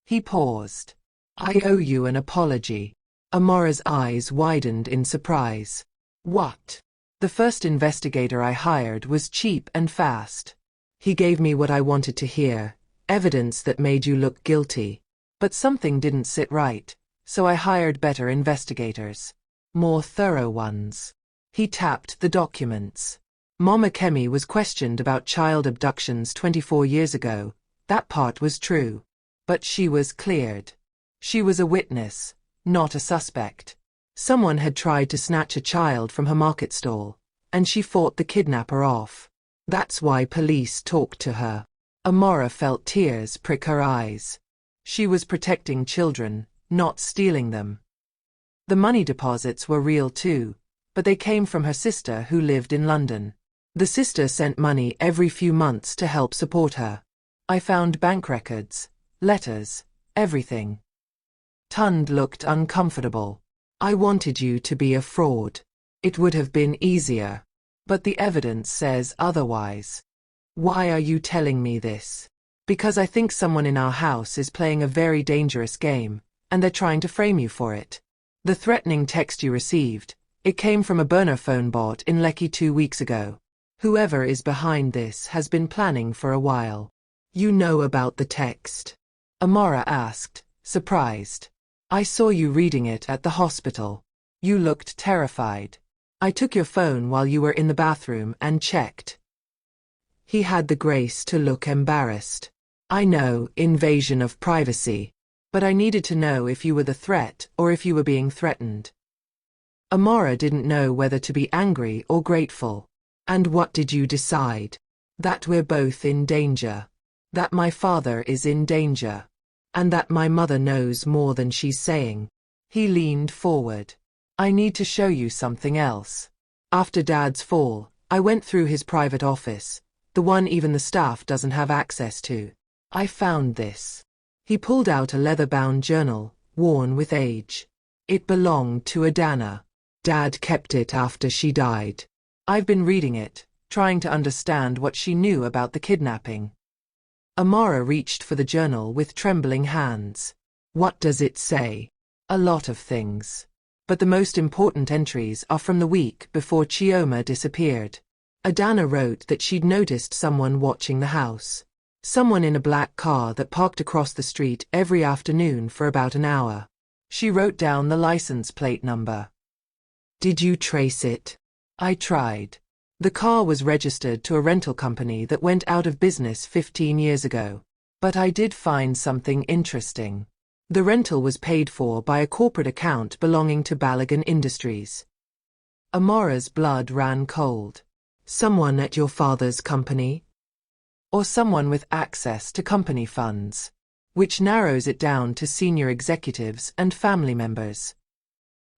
He paused. "I owe you an apology." Amara's eyes widened in surprise. "What?" "The first investigator I hired was cheap and fast. He gave me what I wanted to hear, evidence that made you look guilty. But something didn't sit right, so I hired better investigators. More thorough ones." He tapped the documents. Mama Kemi was questioned about child abductions 24 years ago. That part was true. But she was cleared. She was a witness, not a suspect. Someone had tried to snatch a child from her market stall, and she fought the kidnapper off. That's why police talked to her. Amara felt tears prick her eyes. She was protecting children, not stealing them. The money deposits were real too, but they came from her sister who lived in London. The sister sent money every few months to help support her. I found bank records, letters, everything. Tund looked uncomfortable. "I wanted you to be a fraud. It would have been easier. But the evidence says otherwise." "Why are you telling me this?" "Because I think someone in our house is playing a very dangerous game, and they're trying to frame you for it. The threatening text you received, it came from a burner phone bought in Lekki 2 weeks ago. Whoever is behind this has been planning for a while. You know about the text? Amara asked, surprised. I saw you reading it at the hospital. You looked terrified. I took your phone while you were in the bathroom and checked. He had the grace to look embarrassed. I know, invasion of privacy. But I needed to know if you were the threat or if you were being threatened. Amara didn't know whether to be angry or grateful. And what did you decide? That we're both in danger. That my father is in danger. And that my mother knows more than she's saying. He leaned forward. I need to show you something else. After Dad's fall, I went through his private office, the one even the staff doesn't have access to. I found this. He pulled out a leather-bound journal, worn with age. It belonged to Adana. Dad kept it after she died. I've been reading it, trying to understand what she knew about the kidnapping. Amara reached for the journal with trembling hands. What does it say? A lot of things. But the most important entries are from the week before Chioma disappeared. Adana wrote that she'd noticed someone watching the house. Someone in a black car that parked across the street every afternoon for about an hour. She wrote down the license plate number. Did you trace it? I tried. The car was registered to a rental company that went out of business 15 years ago. But I did find something interesting. The rental was paid for by a corporate account belonging to Balagan Industries. Amara's blood ran cold. Someone at your father's company? Or someone with access to company funds, which narrows it down to senior executives and family members.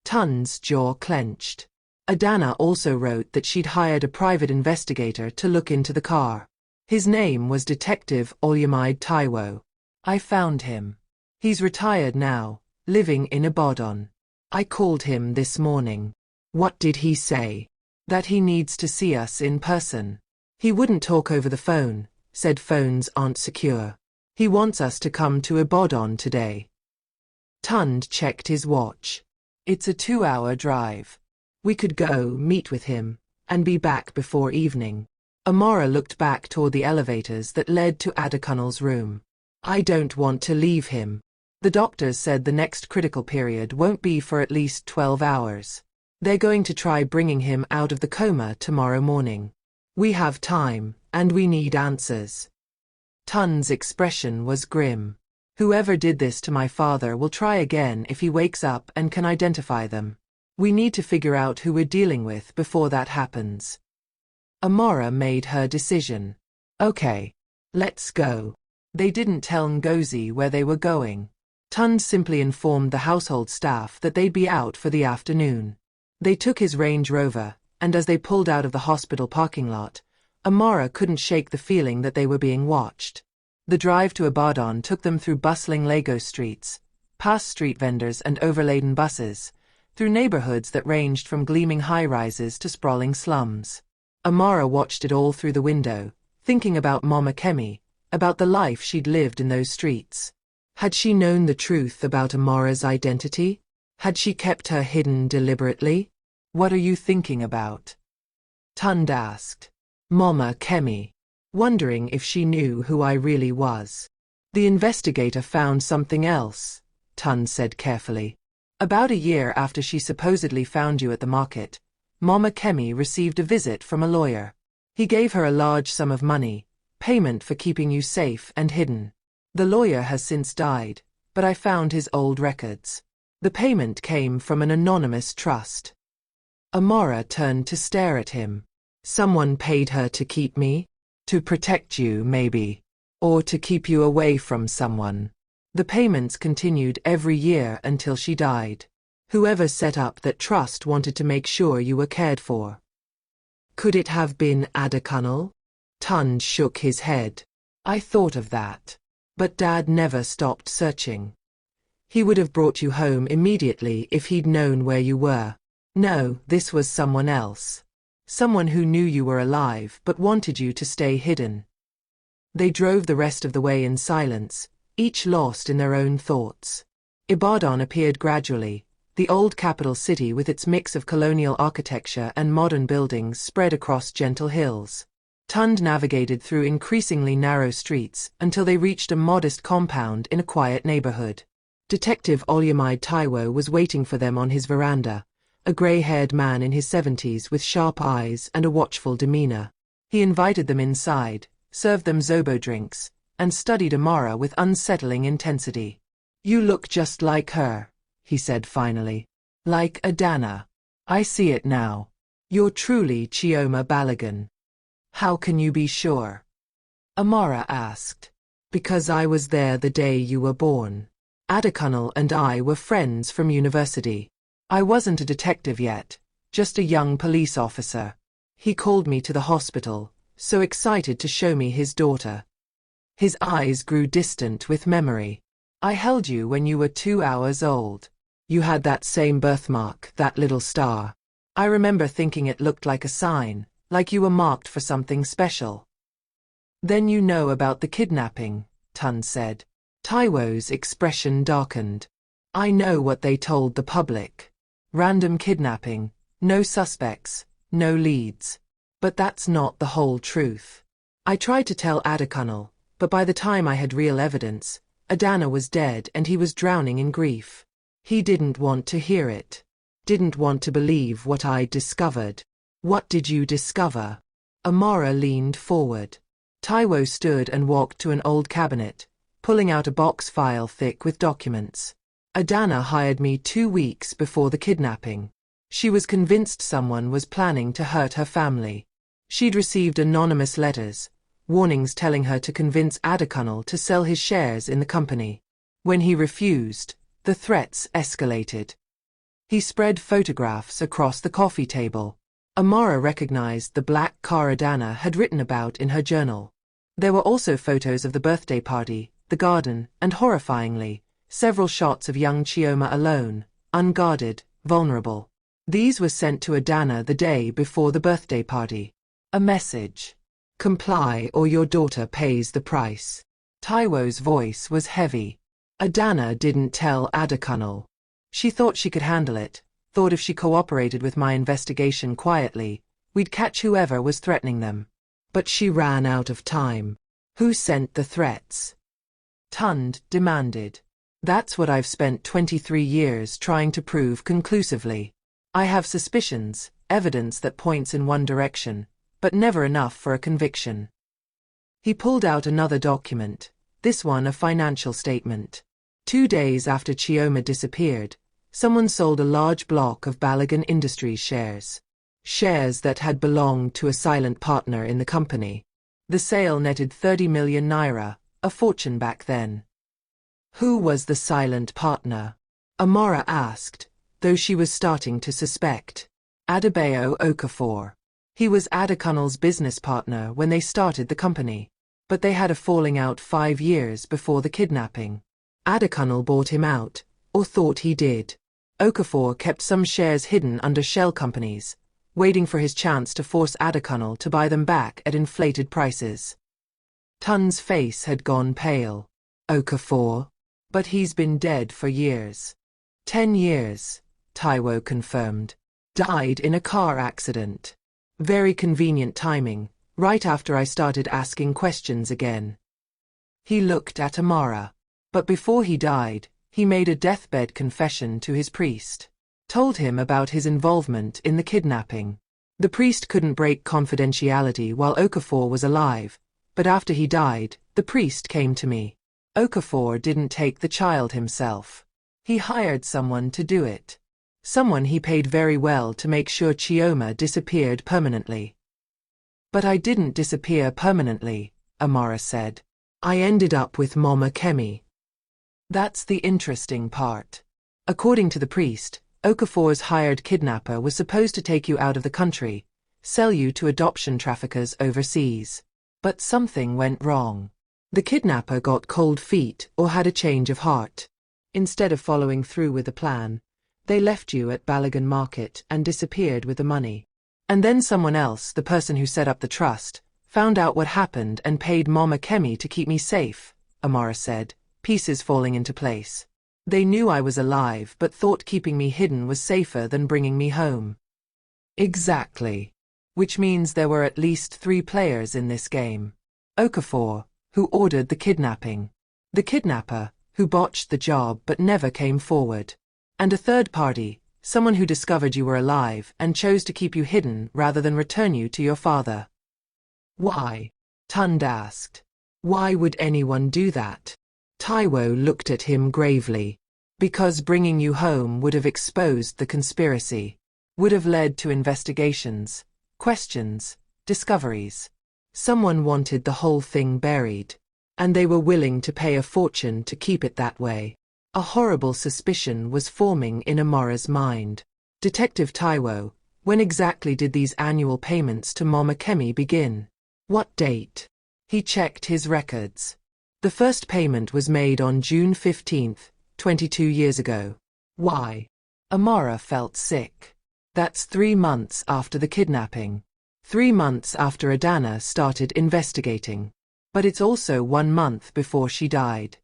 Tun's jaw clenched. Adana also wrote that she'd hired a private investigator to look into the car. His name was Detective Olyamide Taiwo. I found him. He's retired now, living in Ibadan. I called him this morning. What did he say? That he needs to see us in person. He wouldn't talk over the phone. Said phones aren't secure. He wants us to come to Ibadan today. Tund checked his watch. It's a 2-hour drive. We could go meet with him, and be back before evening. Amara looked back toward the elevators that led to Adekunal's room. I don't want to leave him. The doctors said the next critical period won't be for at least 12 hours. They're going to try bringing him out of the coma tomorrow morning. We have time, and we need answers. Tun's expression was grim. Whoever did this to my father will try again if he wakes up and can identify them. We need to figure out who we're dealing with before that happens. Amara made her decision. Okay. Let's go. They didn't tell Ngozi where they were going. Tund simply informed the household staff that they'd be out for the afternoon. They took his Range Rover, and as they pulled out of the hospital parking lot, Amara couldn't shake the feeling that they were being watched. The drive to Ibadan took them through bustling Lagos streets, past street vendors and overladen buses, through neighborhoods that ranged from gleaming high-rises to sprawling slums. Amara watched it all through the window, thinking about Mama Kemi, about the life she'd lived in those streets. Had she known the truth about Amara's identity? Had she kept her hidden deliberately? What are you thinking about? Tund asked. Mama Kemi. Wondering if she knew who I really was. The investigator found something else, Tund said carefully. About a year after she supposedly found you at the market, Mama Kemi received a visit from a lawyer. He gave her a large sum of money, payment for keeping you safe and hidden. The lawyer has since died, but I found his old records. The payment came from an anonymous trust. Amara turned to stare at him. Someone paid her to keep me? To protect you, maybe. Or to keep you away from someone. The payments continued every year until she died. Whoever set up that trust wanted to make sure you were cared for. Could it have been Adekunal? Tund shook his head. I thought of that. But Dad never stopped searching. He would have brought you home immediately if he'd known where you were. No, this was someone else. Someone who knew you were alive but wanted you to stay hidden. They drove the rest of the way in silence, each lost in their own thoughts. Ibadan appeared gradually, The old capital city with its mix of colonial architecture and modern buildings spread across gentle hills. Tund navigated through increasingly narrow streets until they reached a modest compound in a quiet neighborhood. Detective Olyamide Taiwo was waiting for them on his veranda, a gray-haired man in his 70s with sharp eyes and a watchful demeanor. He invited them inside, served them Zobo drinks, and studied Amara with unsettling intensity. "You look just like her," he said finally. "Like Adana. I see it now. You're truly Chioma Balogun." "How can you be sure?" Amara asked. "Because I was there the day you were born. Adekunle and I were friends from university. I wasn't a detective yet, just a young police officer. He called me to the hospital, so excited to show me his daughter." His eyes grew distant with memory. "I held you when you were 2 hours old. You had that same birthmark, that little star. I remember thinking it looked like a sign, like you were marked for something special." "Then you know about the kidnapping," Tund said. Taiwo's expression darkened. "I know what they told the public. Random kidnapping, no suspects, no leads. But that's not the whole truth. I tried to tell Adekunle, but by the time I had real evidence, Adana was dead and he was drowning in grief. He didn't want to hear it. Didn't want to believe what I'd discovered." "What did you discover?" Amara leaned forward. Taiwo stood and walked to an old cabinet, pulling out a box file thick with documents. "Adana hired me 2 weeks before the kidnapping. She was convinced someone was planning to hurt her family. She'd received anonymous letters, warnings telling her to convince Adekunle to sell his shares in the company. When he refused, the threats escalated." He spread photographs across the coffee table. Amara recognized the black car Adana had written about in her journal. There were also photos of the birthday party, the garden, and horrifyingly, several shots of young Chioma alone, unguarded, vulnerable. These were sent to Adana the day before the birthday party. A message. "Comply or your daughter pays the price." Taiwo's voice was heavy. "Adana didn't tell Adekunle. She thought she could handle it, thought if she cooperated with my investigation quietly, we'd catch whoever was threatening them. But she ran out of time." "Who sent the threats?" Tund demanded. "That's what I've spent 23 years trying to prove conclusively. I have suspicions, evidence that points in one direction, but never enough for a conviction." He pulled out another document, this one a financial statement. 2 days after Chioma disappeared, someone sold a large block of Balogun Industries shares. Shares that had belonged to a silent partner in the company. The sale netted 30 million naira, a fortune back then. "Who was the silent partner?" Amara asked, though she was starting to suspect. "Adebayo Okafor. He was Adekunle's business partner when they started the company. But they had a falling out 5 years before the kidnapping. Adekunle bought him out, or thought he did. Okafor kept some shares hidden under shell companies, waiting for his chance to force Adekunle to buy them back at inflated prices." Tund's face had gone pale. "Okafor? But he's been dead for years." 10 years, Taiwo confirmed. "Died in a car accident. Very convenient timing, right after I started asking questions again." He looked at Amara. "But before he died, he made a deathbed confession to his priest. Told him about his involvement in the kidnapping. The priest couldn't break confidentiality while Okafor was alive, but after he died, the priest came to me. Okafor didn't take the child himself. He hired someone to do it. Someone he paid very well to make sure Chioma disappeared permanently." "But I didn't disappear permanently," Amara said. "I ended up with Mama Kemi." That's the interesting part. According to the priest, Okafor's hired kidnapper was supposed to take you out of the country, sell you to adoption traffickers overseas. But something went wrong. The kidnapper got cold feet or had a change of heart. Instead of following through with the plan, they left you at Balogun Market and disappeared with the money. And then someone else, the person who set up the trust, found out what happened and paid Mama Kemi to keep me safe," Amara said, pieces falling into place. They knew I was alive but thought keeping me hidden was safer than bringing me home. Exactly. Which means there were at least 3 players in this game. Okafor, who ordered the kidnapping. The kidnapper, who botched the job but never came forward. And a third party, someone who discovered you were alive and chose to keep you hidden rather than return you to your father. Why? Tund asked. Why would anyone do that? Taiwo looked at him gravely. Because bringing you home would have exposed the conspiracy. Would have led to investigations, questions, discoveries. Someone wanted the whole thing buried. And they were willing to pay a fortune to keep it that way. A horrible suspicion was forming in Amara's mind. Detective Taiwo, when exactly did these annual payments to Mama Kemi begin? What date? He checked his records. The first payment was made on June 15, 22 years ago. Why? Amara felt sick. That's 3 months after the kidnapping. 3 months after Adana started investigating. But it's also 1 month before she died.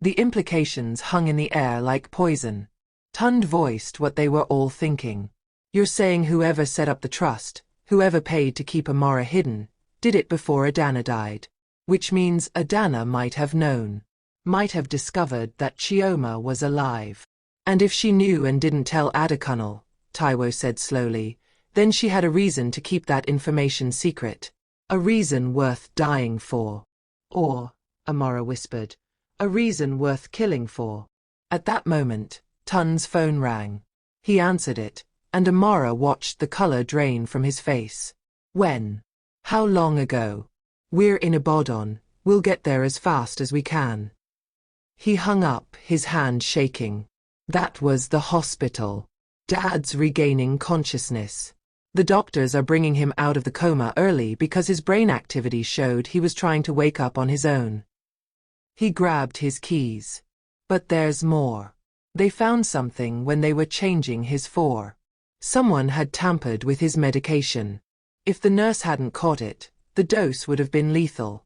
The implications hung in the air like poison. Tund voiced what they were all thinking. You're saying whoever set up the trust, whoever paid to keep Amara hidden, did it before Adana died. Which means Adana might have known. Might have discovered that Chioma was alive. And if she knew and didn't tell Adekunle, Taiwo said slowly, then she had a reason to keep that information secret. A reason worth dying for. Or, Amara whispered, a reason worth killing for. At that moment, Tund's phone rang. He answered it, and Amara watched the color drain from his face. When? How long ago? We're in Ibadan, we'll get there as fast as we can. He hung up, his hand shaking. That was the hospital. Dad's regaining consciousness. The doctors are bringing him out of the coma early because his brain activity showed he was trying to wake up on his own. He grabbed his keys. But there's more. They found something when they were changing his for. Someone had tampered with his medication. If the nurse hadn't caught it, the dose would have been lethal.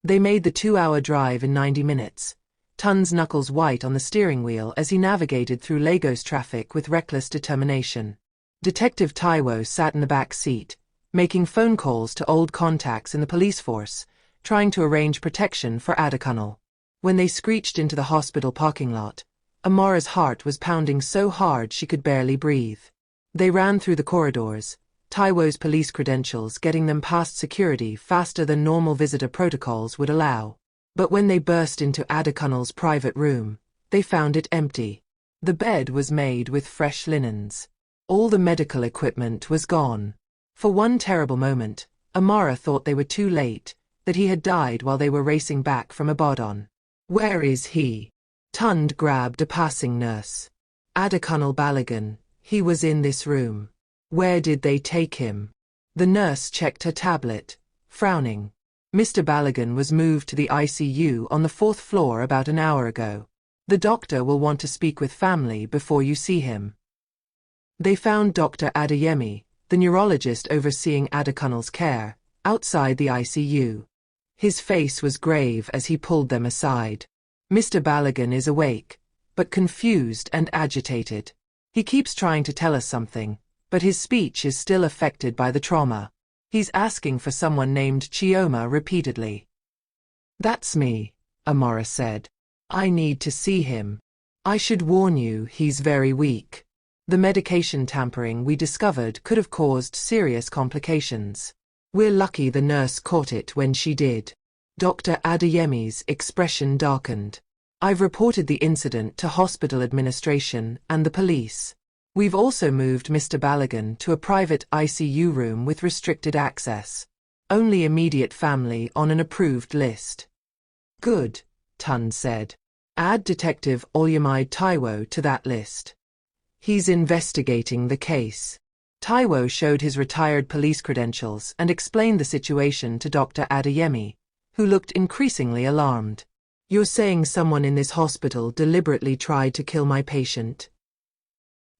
They made the 2-hour drive in 90 minutes. Tund's knuckles white on the steering wheel as he navigated through Lagos traffic with reckless determination. Detective Taiwo sat in the back seat, making phone calls to old contacts in the police force, trying to arrange protection for Adekunle. When they screeched into the hospital parking lot, Amara's heart was pounding so hard she could barely breathe. They ran through the corridors, Taiwo's police credentials getting them past security faster than normal visitor protocols would allow. But when they burst into Adekunle's private room, they found it empty. The bed was made with fresh linens. All the medical equipment was gone. For one terrible moment, Amara thought they were too late, that he had died while they were racing back from Ibadan. Where is he? Tund grabbed a passing nurse. Adekunle Balogun, he was in this room. Where did they take him? The nurse checked her tablet, frowning. Mr. Balogun was moved to the ICU on the 4th floor about an hour ago. The doctor will want to speak with family before you see him. They found Dr. Adeyemi, the neurologist overseeing Adekunle's care, outside the ICU. His face was grave as he pulled them aside. Mr. Balogun is awake, but confused and agitated. He keeps trying to tell us something, but his speech is still affected by the trauma. He's asking for someone named Chioma repeatedly. That's me, Amara said. I need to see him. I should warn you, he's very weak. The medication tampering we discovered could have caused serious complications. We're lucky the nurse caught it when she did. Dr. Adeyemi's expression darkened. I've reported the incident to hospital administration and the police. We've also moved Mr. Balogun to a private ICU room with restricted access. Only immediate family on an approved list. Good, Tund said. Add Detective Oluyemide Taiwo to that list. He's investigating the case. Taiwo showed his retired police credentials and explained the situation to Dr. Adeyemi, who looked increasingly alarmed. You're saying someone in this hospital deliberately tried to kill my patient?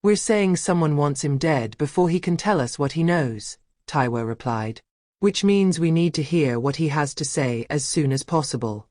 We're saying someone wants him dead before he can tell us what he knows, Taiwo replied. Which means we need to hear what he has to say as soon as possible.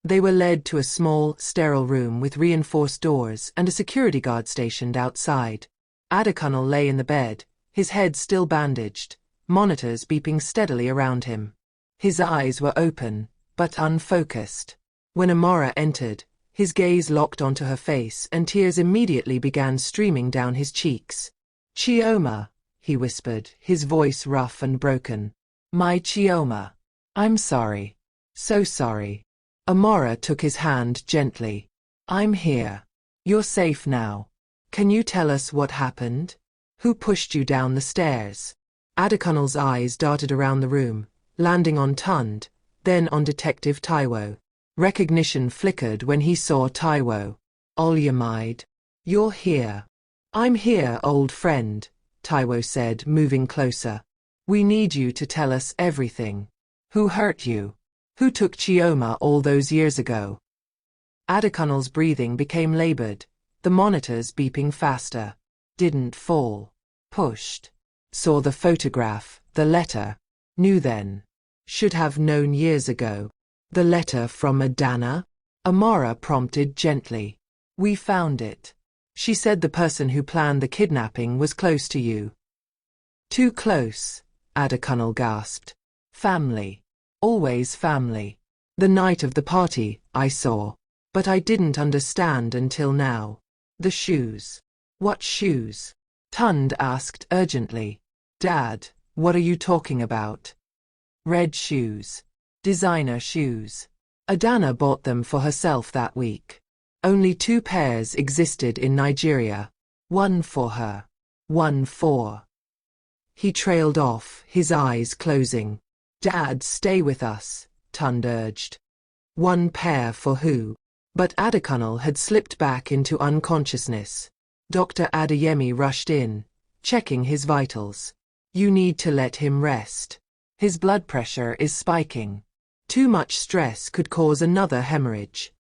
They were led to a small, sterile room with reinforced doors and a security guard stationed outside. Adekunle lay in the bed, his head still bandaged, monitors beeping steadily around him. His eyes were open, but unfocused. When Amara entered, his gaze locked onto her face and tears immediately began streaming down his cheeks. "Chioma," he whispered, his voice rough and broken. "My Chioma. I'm sorry. So sorry." Amara took his hand gently. "I'm here. You're safe now. Can you tell us what happened? Who pushed you down the stairs?" Adekunle's eyes darted around the room, landing on Tund, then on Detective Taiwo. Recognition flickered when he saw Taiwo. "Olyamide. You're here." "I'm here, old friend," Taiwo said, moving closer. "We need you to tell us everything. Who hurt you? Who took Chioma all those years ago?" Adekunle's breathing became labored, the monitors beeping faster. "Didn't fall. Pushed. Saw the photograph, the letter. Knew then. Should have known years ago." "The letter from Adana?" Amara prompted gently. "We found it. She said the person who planned the kidnapping was close to you." "Too close," Adekunle gasped. "Family. Always family. The night of the party, I saw. But I didn't understand until now. The shoes." "What shoes?" Tund asked urgently. "Dad, what are you talking about?" "Red shoes. Designer shoes. Adana bought them for herself that week. Only 2 pairs existed in Nigeria. One for her. One for..." He trailed off, his eyes closing. "Dad, stay with us," Tund urged. "One pair for who?" But Adekunle had slipped back into unconsciousness. Dr. Adeyemi rushed in, checking his vitals. "You need to let him rest. His blood pressure is spiking. Too much stress could cause another hemorrhage."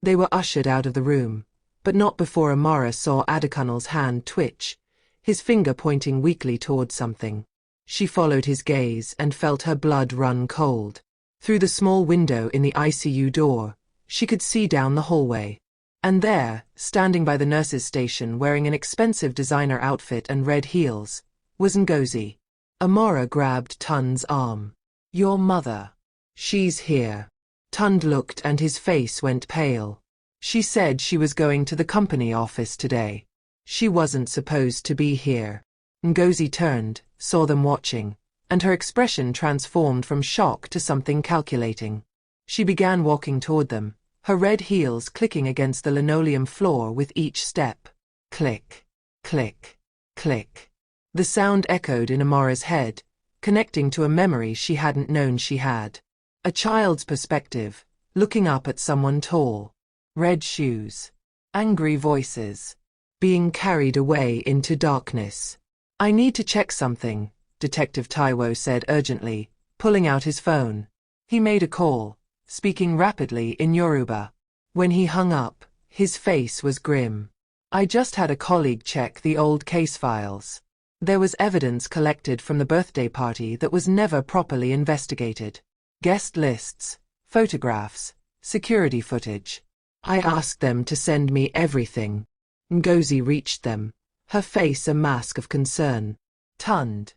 They were ushered out of the room, but not before Amara saw Adekunle's hand twitch, his finger pointing weakly toward something. She followed his gaze and felt her blood run cold. Through the small window in the ICU door, she could see down the hallway. And there, standing by the nurse's station wearing an expensive designer outfit and red heels, was Ngozi. Amara grabbed Tund's arm. "Your mother. She's here." Tund looked and his face went pale. "She said she was going to the company office today. She wasn't supposed to be here." Ngozi turned, saw them watching, and her expression transformed from shock to something calculating. She began walking toward them, her red heels clicking against the linoleum floor with each step. Click, click, click. The sound echoed in Amara's head, connecting to a memory she hadn't known she had. A child's perspective, looking up at someone tall. Red shoes. Angry voices. Being carried away into darkness. "I need to check something," Detective Taiwo said urgently, pulling out his phone. He made a call, speaking rapidly in Yoruba. When he hung up, his face was grim. "I just had a colleague check the old case files. There was evidence collected from the birthday party that was never properly investigated. Guest lists, photographs, security footage. I asked them to send me everything." Ngozi reached them, her face a mask of concern. "Tund.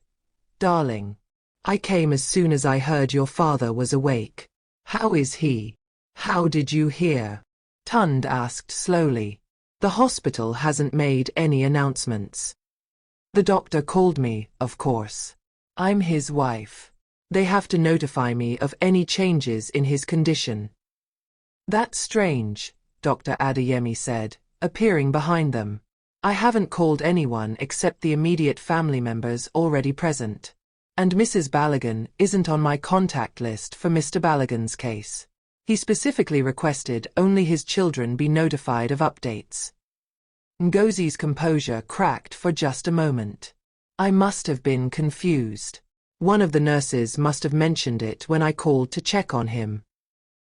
Darling. I came as soon as I heard your father was awake. How is he? How did you hear?" Tund asked slowly. "The hospital hasn't made any announcements. The doctor called me, of course. I'm his wife. They have to notify me of any changes in his condition." "That's strange," Dr. Adeyemi said, appearing behind them. "I haven't called anyone except the immediate family members already present. And Mrs. Balogun isn't on my contact list for Mr. Balogun's case. He specifically requested only his children be notified of updates." Ngozi's composure cracked for just a moment. "I must have been confused. One of the nurses must have mentioned it when I called to check on him."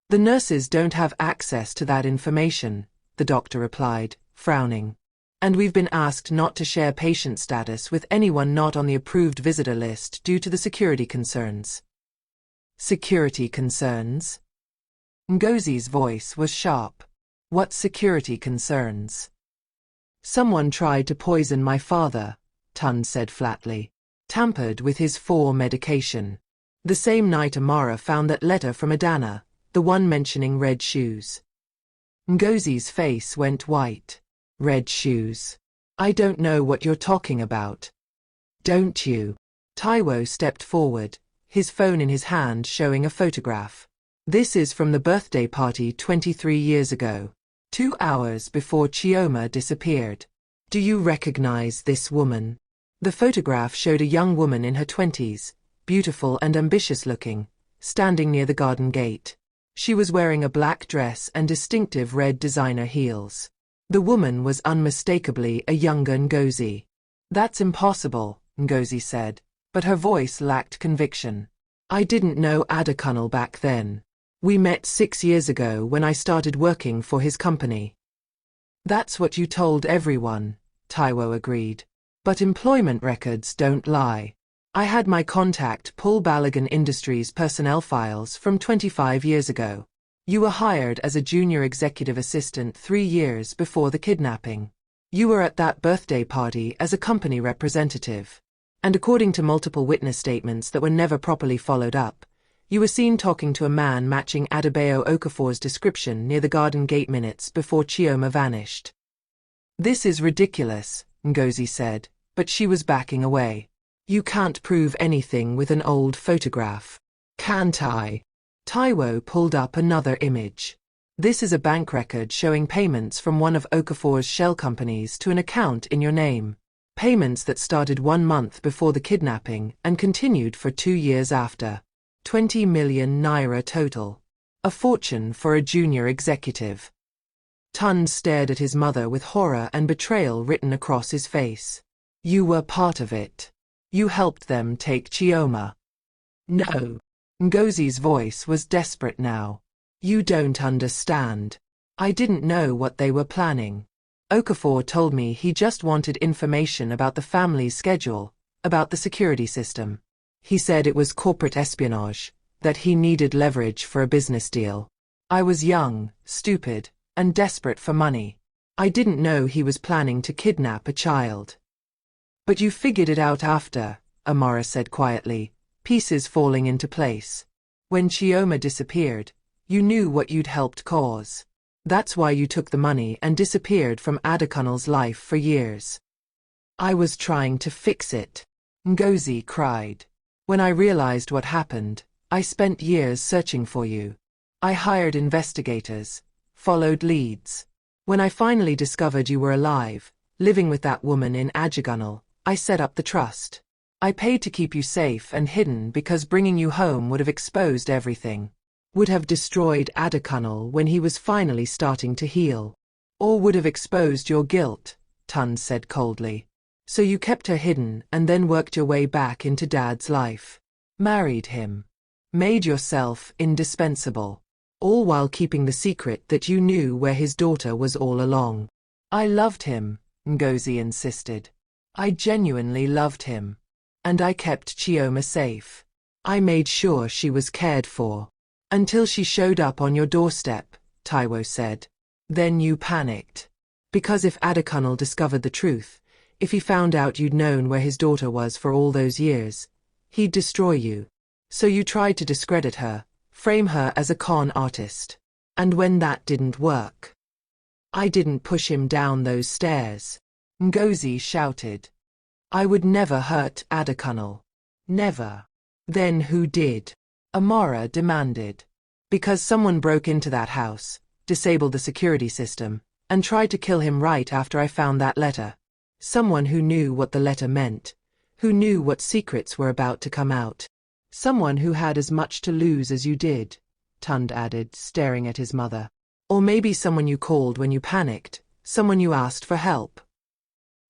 "The nurses don't have access to that information," the doctor replied, frowning. "And we've been asked not to share patient status with anyone not on the approved visitor list due to the security concerns." "Security concerns?" Ngozi's voice was sharp. What security concerns? Someone tried to poison my father, Tun said flatly. Tampered with his 4 medication. The same night Amara found that letter from Adana, the one mentioning red shoes. Ngozi's face went white. Red shoes. I don't know what you're talking about. Don't you? Taiwo stepped forward, his phone in his hand showing a photograph. This is from the birthday party 23 years ago. 2 hours before Chioma disappeared. Do you recognize this woman? The photograph showed a young woman in her 20s, beautiful and ambitious looking, standing near the garden gate. She was wearing a black dress and distinctive red designer heels. The woman was unmistakably a younger Ngozi. That's impossible, Ngozi said, but her voice lacked conviction. I didn't know Adakunal back then. We met 6 years ago when I started working for his company. That's what you told everyone, Taiwo agreed. But employment records don't lie. I had my contact pull Balagan Industries personnel files from 25 years ago. You were hired as a junior executive assistant 3 years before the kidnapping. You were at that birthday party as a company representative. And according to multiple witness statements that were never properly followed up, you were seen talking to a man matching Adebayo Okafor's description near the garden gate minutes before Chioma vanished. This is ridiculous, Ngozi said, but she was backing away. You can't prove anything with an old photograph. Can't I? Taiwo pulled up another image. This is a bank record showing payments from one of Okafor's shell companies to an account in your name. Payments that started 1 month before the kidnapping and continued for 2 years after. 20 million naira total. A fortune for a junior executive. Tun stared at his mother with horror and betrayal written across his face. You were part of it. You helped them take Chioma. No. Ngozi's voice was desperate now. You don't understand. I didn't know what they were planning. Okafor told me he just wanted information about the family's schedule, about the security system. He said it was corporate espionage, that he needed leverage for a business deal. I was young, stupid, and desperate for money. I didn't know he was planning to kidnap a child. But you figured it out after, Amara said quietly, pieces falling into place. When Chioma disappeared, you knew what you'd helped cause. That's why you took the money and disappeared from Adakunal's life for years. I was trying to fix it. Ngozi cried. When I realized what happened, I spent years searching for you. I hired investigators, followed leads. When I finally discovered you were alive, living with that woman in Ajagunal, I set up the trust. I paid to keep you safe and hidden because bringing you home would have exposed everything. Would have destroyed Adakunal when he was finally starting to heal. Or would have exposed your guilt, Tun said coldly. So you kept her hidden and then worked your way back into Dad's life. Married him. Made yourself indispensable. All while keeping the secret that you knew where his daughter was all along. I loved him, Ngozi insisted. I genuinely loved him. And I kept Chioma safe. I made sure she was cared for. Until she showed up on your doorstep, Taiwo said. Then you panicked. Because if Adakunal discovered the truth, if he found out you'd known where his daughter was for all those years, he'd destroy you. So you tried to discredit her, frame her as a con artist. And when that didn't work, I didn't push him down those stairs. Ngozi shouted. I would never hurt Adakunal. Never. Then who did? Amara demanded. Because someone broke into that house, disabled the security system, and tried to kill him right after I found that letter. Someone who knew what the letter meant, who knew what secrets were about to come out. Someone who had as much to lose as you did, Tund added, staring at his mother. Or maybe someone you called when you panicked, someone you asked for help.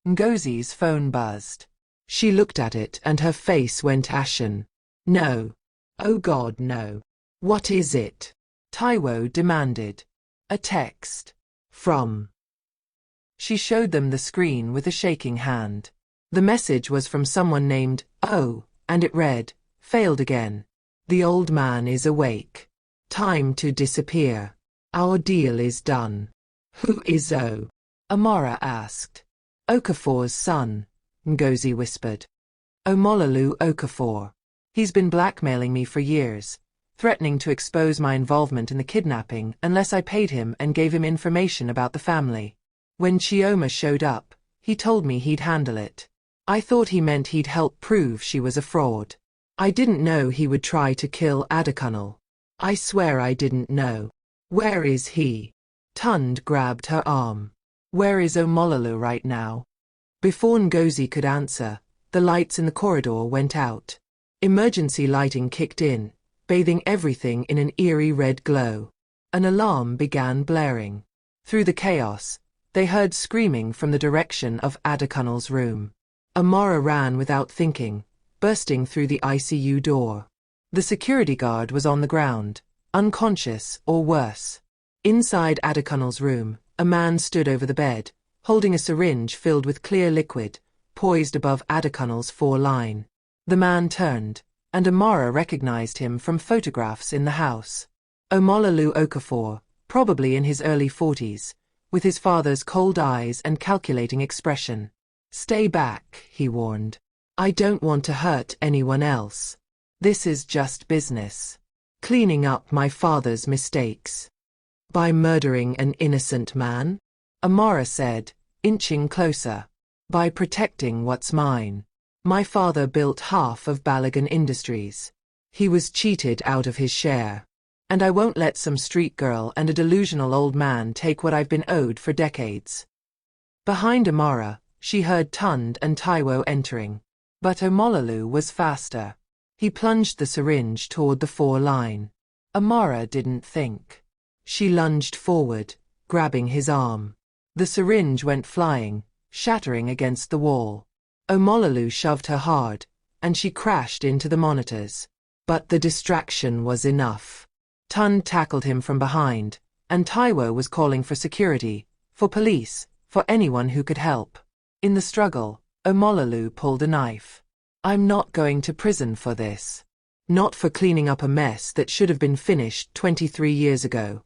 Ngozi's phone buzzed. She looked at it and her face went ashen. No. Oh God, no. What is it? Taiwo demanded. A text. From. She showed them the screen with a shaking hand. The message was from someone named O, and it read, failed again. The old man is awake. Time to disappear. Our deal is done. Who is O? Amara asked. Okafor's son, Ngozi whispered. Omololu Okafor. He's been blackmailing me for years, threatening to expose my involvement in the kidnapping unless I paid him and gave him information about the family. When Chioma showed up, he told me he'd handle it. I thought he meant he'd help prove she was a fraud. I didn't know he would try to kill Adekunle. I swear I didn't know. Where is he? Tund grabbed her arm. Where is Omololu right now? Before Ngozi could answer, the lights in the corridor went out. Emergency lighting kicked in, bathing everything in an eerie red glow. An alarm began blaring. Through the chaos, they heard screaming from the direction of Adekunle's room. Amara ran without thinking, bursting through the ICU door. The security guard was on the ground, unconscious or worse. Inside Adekunle's room, a man stood over the bed, holding a syringe filled with clear liquid, poised above Adekunle's foreline. The man turned, and Amara recognized him from photographs in the house. Omololu Okafor, probably in his early 40s, with his father's cold eyes and calculating expression. Stay back, he warned. I don't want to hurt anyone else. This is just business. Cleaning up my father's mistakes. By murdering an innocent man? Amara said, inching closer. By protecting what's mine. My father built half of Balogun Industries. He was cheated out of his share. And I won't let some street girl and a delusional old man take what I've been owed for decades. Behind Amara, she heard Tund and Taiwo entering. But Omololu was faster. He plunged the syringe toward the foreline. Amara didn't think. She lunged forward, grabbing his arm. The syringe went flying, shattering against the wall. Omololu shoved her hard, and she crashed into the monitors. But the distraction was enough. Tund tackled him from behind, and Taiwo was calling for security, for police, for anyone who could help. In the struggle, Omololu pulled a knife. I'm not going to prison for this. Not for cleaning up a mess that should have been finished 23 years ago.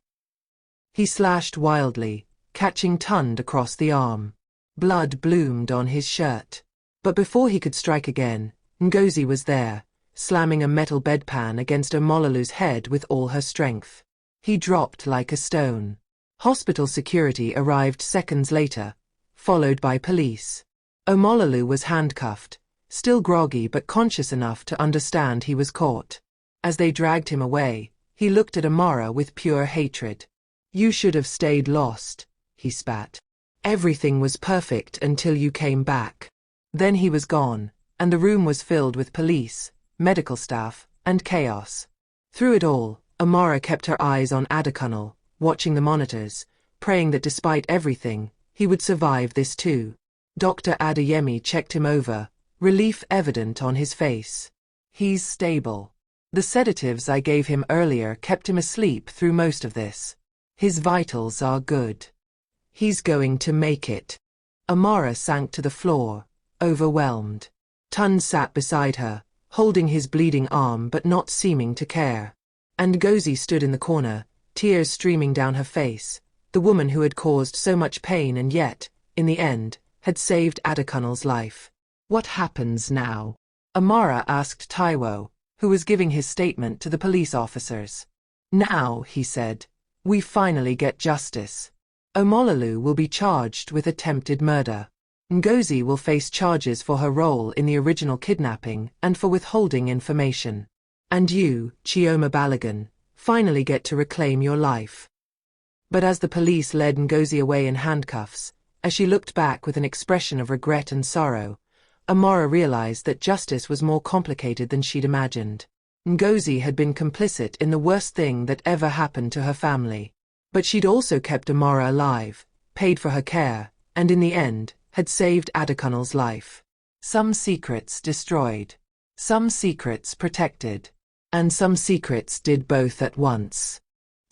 He slashed wildly, catching Tund across the arm. Blood bloomed on his shirt. But before he could strike again, Ngozi was there, slamming a metal bedpan against Omololu's head with all her strength. He dropped like a stone. Hospital security arrived seconds later, followed by police. Omololu was handcuffed, still groggy but conscious enough to understand he was caught. As they dragged him away, he looked at Amara with pure hatred. You should have stayed lost, he spat. Everything was perfect until you came back. Then he was gone, and the room was filled with police, medical staff, and chaos. Through it all, Amara kept her eyes on Adekunle, watching the monitors, praying that despite everything, he would survive this too. Dr. Adeyemi checked him over, relief evident on his face. He's stable. The sedatives I gave him earlier kept him asleep through most of this. His vitals are good. He's going to make it. Amara sank to the floor, overwhelmed. Tund sat beside her, holding his bleeding arm but not seeming to care. And Ngozi stood in the corner, tears streaming down her face, the woman who had caused so much pain and yet, in the end, had saved Adekunle's life. What happens now? Amara asked Taiwo, who was giving his statement to the police officers. Now, he said, we finally get justice. Omololu will be charged with attempted murder. Ngozi will face charges for her role in the original kidnapping and for withholding information. And you, Chioma Balogun, finally get to reclaim your life. But as the police led Ngozi away in handcuffs, as she looked back with an expression of regret and sorrow, Amara realized that justice was more complicated than she'd imagined. Ngozi had been complicit in the worst thing that ever happened to her family. But she'd also kept Amara alive, paid for her care, and in the end, had saved Adekunle's life. Some secrets destroyed. Some secrets protected. And some secrets did both at once.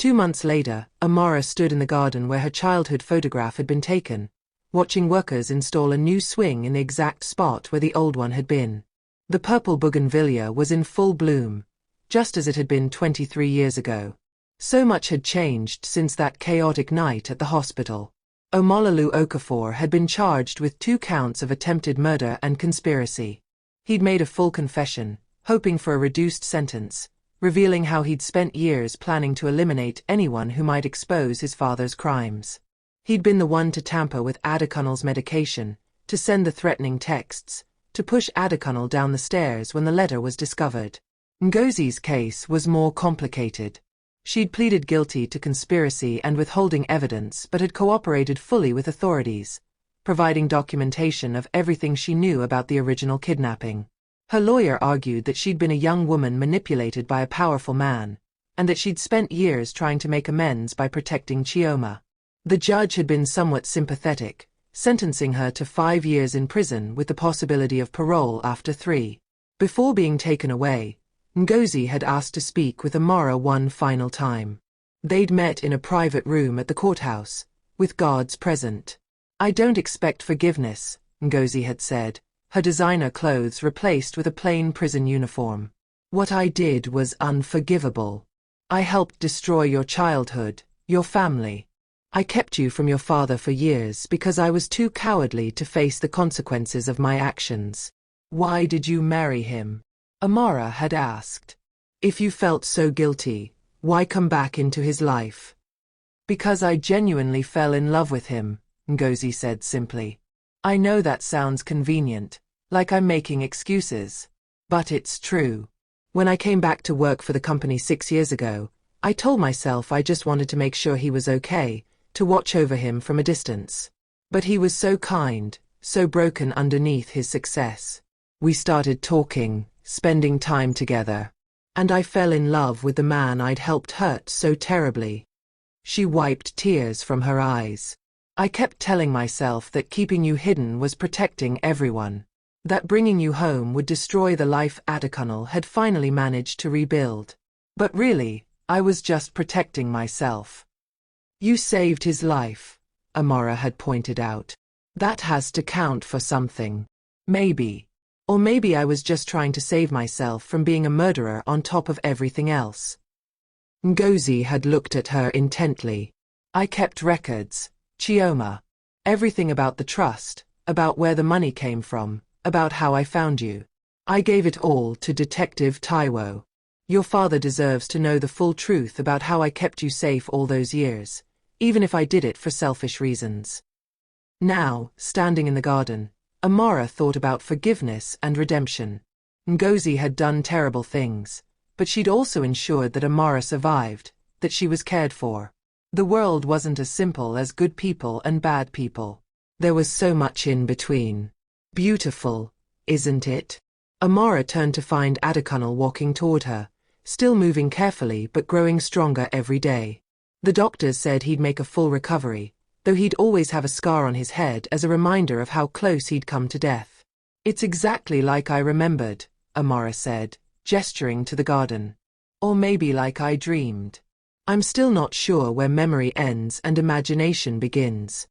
2 months later, Amara stood in the garden where her childhood photograph had been taken, watching workers install a new swing in the exact spot where the old one had been. The purple bougainvillea was in full bloom, just as it had been 23 years ago. So much had changed since that chaotic night at the hospital. Omololu Okafor had been charged with 2 counts of attempted murder and conspiracy. He'd made a full confession, hoping for a reduced sentence, revealing how he'd spent years planning to eliminate anyone who might expose his father's crimes. He'd been the one to tamper with Adekunle's medication, to send the threatening texts, to push Adekunle down the stairs when the letter was discovered. Ngozi's case was more complicated. She'd pleaded guilty to conspiracy and withholding evidence but had cooperated fully with authorities, providing documentation of everything she knew about the original kidnapping. Her lawyer argued that she'd been a young woman manipulated by a powerful man, and that she'd spent years trying to make amends by protecting Chioma. The judge had been somewhat sympathetic, sentencing her to 5 years in prison with the possibility of parole after 3. Before being taken away, Ngozi had asked to speak with Amara one final time. They'd met in a private room at the courthouse, with guards present. "I don't expect forgiveness," Ngozi had said, her designer clothes replaced with a plain prison uniform. "What I did was unforgivable. I helped destroy your childhood, your family. I kept you from your father for years because I was too cowardly to face the consequences of my actions." "Why did you marry him?" Amara had asked. "If you felt so guilty, why come back into his life?" "Because I genuinely fell in love with him," Ngozi said simply. "I know that sounds convenient, like I'm making excuses. But it's true. When I came back to work for the company 6 years ago, I told myself I just wanted to make sure he was okay, to watch over him from a distance. But he was so kind, so broken underneath his success. We started talking, spending time together. And I fell in love with the man I'd helped hurt so terribly." She wiped tears from her eyes. "I kept telling myself that keeping you hidden was protecting everyone. That bringing you home would destroy the life Adekunle had finally managed to rebuild. But really, I was just protecting myself." "You saved his life," Amara had pointed out. "That has to count for something. Maybe. Or maybe I was just trying to save myself from being a murderer on top of everything else." Ngozi had looked at her intently. "I kept records, Chioma. Everything about the trust, about where the money came from, about how I found you. I gave it all to Detective Taiwo. Your father deserves to know the full truth about how I kept you safe all those years, even if I did it for selfish reasons." Now, standing in the garden, Amara thought about forgiveness and redemption. Ngozi had done terrible things, but she'd also ensured that Amara survived, that she was cared for. The world wasn't as simple as good people and bad people. There was so much in between. "Beautiful, isn't it?" Amara turned to find Adekunle walking toward her, still moving carefully but growing stronger every day. The doctors said he'd make a full recovery, though he'd always have a scar on his head as a reminder of how close he'd come to death. "It's exactly like I remembered," Amara said, gesturing to the garden. "Or maybe like I dreamed. I'm still not sure where memory ends and imagination begins."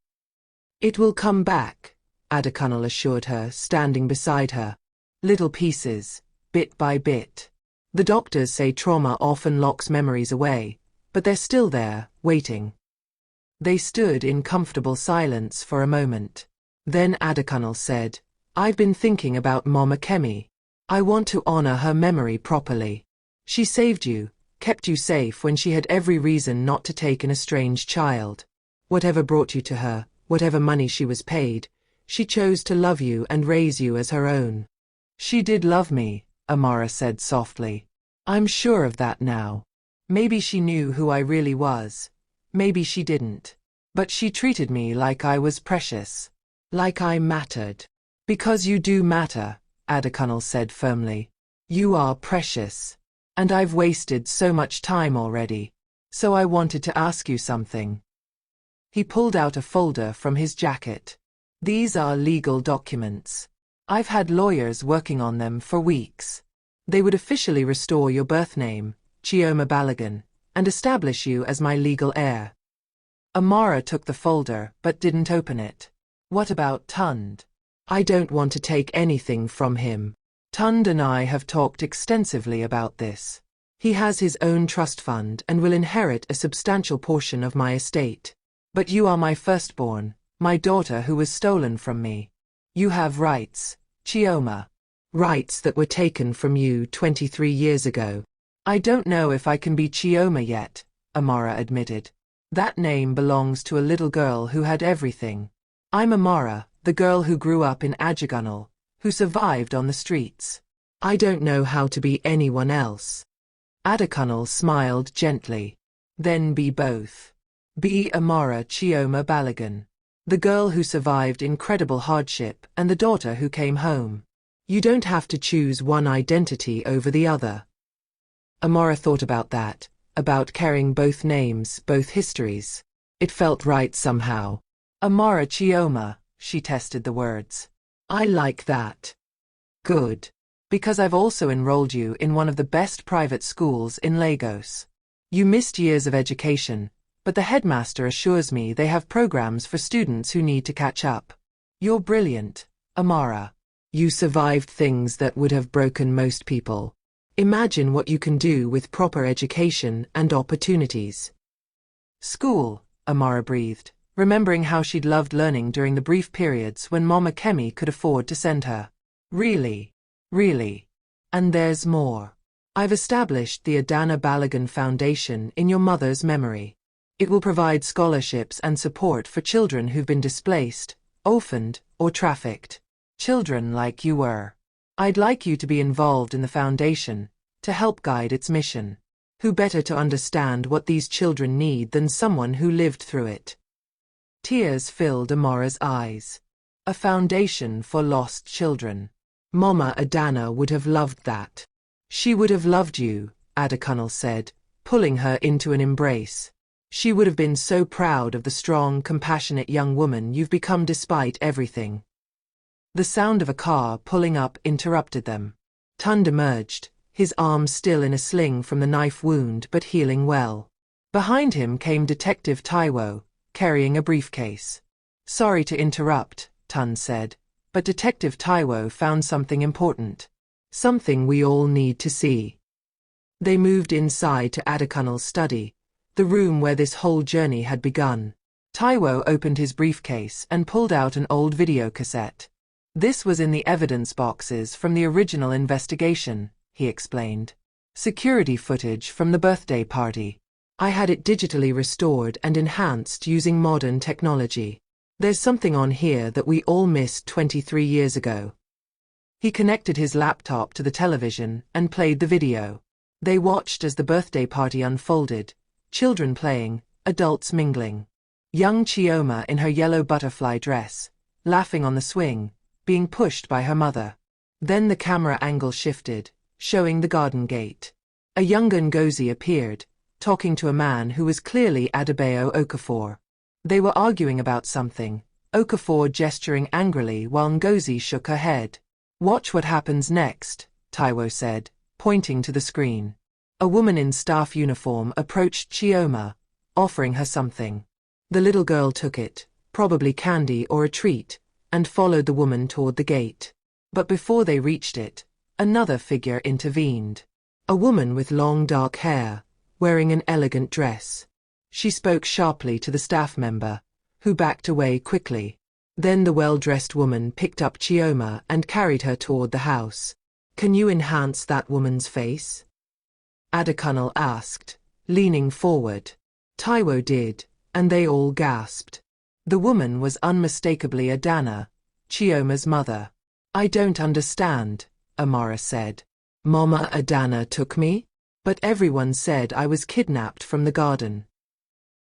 "It will come back," Adekunle assured her, standing beside her. "Little pieces, bit by bit. The doctors say trauma often locks memories away, but they're still there, waiting." They stood in comfortable silence for a moment. Then Adekunle said, "I've been thinking about Mama Kemi. I want to honor her memory properly. She saved you, kept you safe when she had every reason not to take an estranged child. Whatever brought you to her, whatever money she was paid, she chose to love you and raise you as her own." "She did love me," Amara said softly. "I'm sure of that now. Maybe she knew who I really was. Maybe she didn't. But she treated me like I was precious. Like I mattered." "Because you do matter," Adekunle said firmly. "You are precious. And I've wasted so much time already. So I wanted to ask you something." He pulled out a folder from his jacket. "These are legal documents. I've had lawyers working on them for weeks. They would officially restore your birth name, Chioma Balogun, and establish you as my legal heir." Amara took the folder but didn't open it. "What about Tund?" "I don't want to take anything from him. Tund and I have talked extensively about this. He has his own trust fund and will inherit a substantial portion of my estate. But you are my firstborn, my daughter who was stolen from me. You have rights, Chioma. Rights that were taken from you 23 years ago. I don't know if I can be Chioma yet, Amara admitted. That name belongs to a little girl who had everything. I'm Amara, the girl who grew up in Ajagunal, who survived on the streets. I don't know how to be anyone else. Ajagunal smiled gently. Then be both. Be Amara Chioma Balagan, the girl who survived incredible hardship and the daughter who came home. You don't have to choose one identity over the other. Amara thought about that, about carrying both names, both histories. It felt right somehow. Amara Chioma, she tested the words. I like that. Good. Because I've also enrolled you in one of the best private schools in Lagos. You missed years of education, but the headmaster assures me they have programs for students who need to catch up. You're brilliant, Amara. You survived things that would have broken most people. Imagine what you can do with proper education and opportunities. School, Amara breathed, remembering how she'd loved learning during the brief periods when Mama Kemi could afford to send her. Really? Really? And there's more. I've established the Adana Balagan Foundation in your mother's memory. It will provide scholarships and support for children who've been displaced, orphaned, or trafficked. Children like you were. I'd like you to be involved in the foundation, to help guide its mission. Who better to understand what these children need than someone who lived through it? Tears filled Amara's eyes. A foundation for lost children. Mama Adana would have loved that. She would have loved you, Adekunle said, pulling her into an embrace. She would have been so proud of the strong, compassionate young woman you've become despite everything. The sound of a car pulling up interrupted them. Tund emerged, his arm still in a sling from the knife wound but healing well. Behind him came Detective Taiwo, carrying a briefcase. Sorry to interrupt, Tund said, but Detective Taiwo found something important. Something we all need to see. They moved inside to Adekunle's study, the room where this whole journey had begun. Taiwo opened his briefcase and pulled out an old video cassette. This was in the evidence boxes from the original investigation, he explained. Security footage from the birthday party. I had it digitally restored and enhanced using modern technology. There's something on here that we all missed 23 years ago. He connected his laptop to the television and played the video. They watched as the birthday party unfolded, children playing, adults mingling. Young Chioma in her yellow butterfly dress, laughing on the swing, being pushed by her mother. Then the camera angle shifted, showing the garden gate. A young Ngozi appeared, talking to a man who was clearly Adebayo Okafor. They were arguing about something, Okafor gesturing angrily while Ngozi shook her head. Watch what happens next, Taiwo said, pointing to the screen. A woman in staff uniform approached Chioma, offering her something. The little girl took it, probably candy or a treat, and followed the woman toward the gate. But before they reached it, another figure intervened. A woman with long dark hair, wearing an elegant dress. She spoke sharply to the staff member, who backed away quickly. Then the well-dressed woman picked up Chioma and carried her toward the house. Can you enhance that woman's face? Adekunle asked, leaning forward. Taiwo did, and they all gasped. The woman was unmistakably Adana, Chioma's mother. I don't understand, Amara said. Mama Adana took me? But everyone said I was kidnapped from the garden.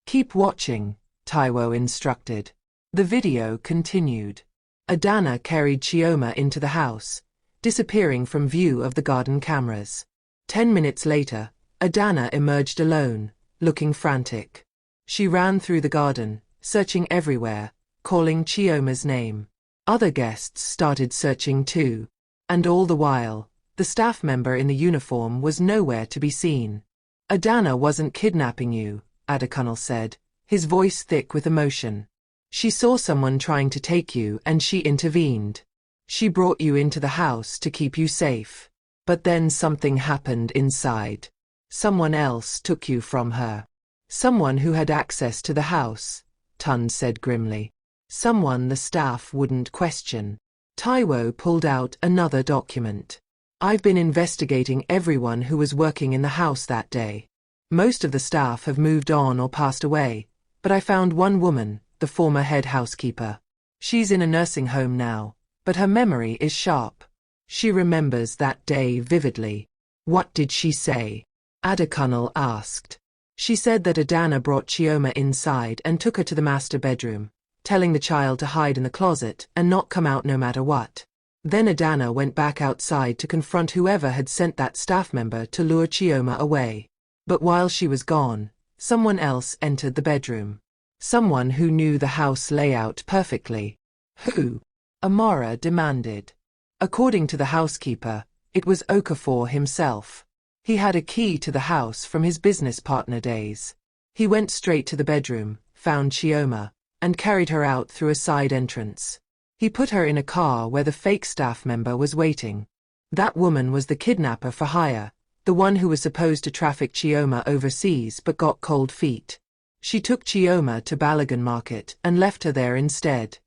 Keep watching, Taiwo instructed. The video continued. Adana carried Chioma into the house, disappearing from view of the garden cameras. 10 minutes later, Adana emerged alone, looking frantic. She ran through the garden, searching everywhere, calling Chioma's name. Other guests started searching too. And all the while, the staff member in the uniform was nowhere to be seen. Adana wasn't kidnapping you, Adekunle said, his voice thick with emotion. She saw someone trying to take you and she intervened. She brought you into the house to keep you safe. But then something happened inside. Someone else took you from her. Someone who had access to the house, Tund said grimly. Someone the staff wouldn't question. Taiwo pulled out another document. I've been investigating everyone who was working in the house that day. Most of the staff have moved on or passed away, but I found one woman, the former head housekeeper. She's in a nursing home now, but her memory is sharp. She remembers that day vividly. What did she say? Adekunle asked. She said that Adana brought Chioma inside and took her to the master bedroom, telling the child to hide in the closet and not come out no matter what. Then Adana went back outside to confront whoever had sent that staff member to lure Chioma away. But while she was gone, someone else entered the bedroom. Someone who knew the house layout perfectly. Who? Amara demanded. According to the housekeeper, it was Okafor himself. He had a key to the house from his business partner days. He went straight to the bedroom, found Chioma, and carried her out through a side entrance. He put her in a car where the fake staff member was waiting. That woman was the kidnapper for hire, the one who was supposed to traffic Chioma overseas but got cold feet. She took Chioma to Balagan Market and left her there instead.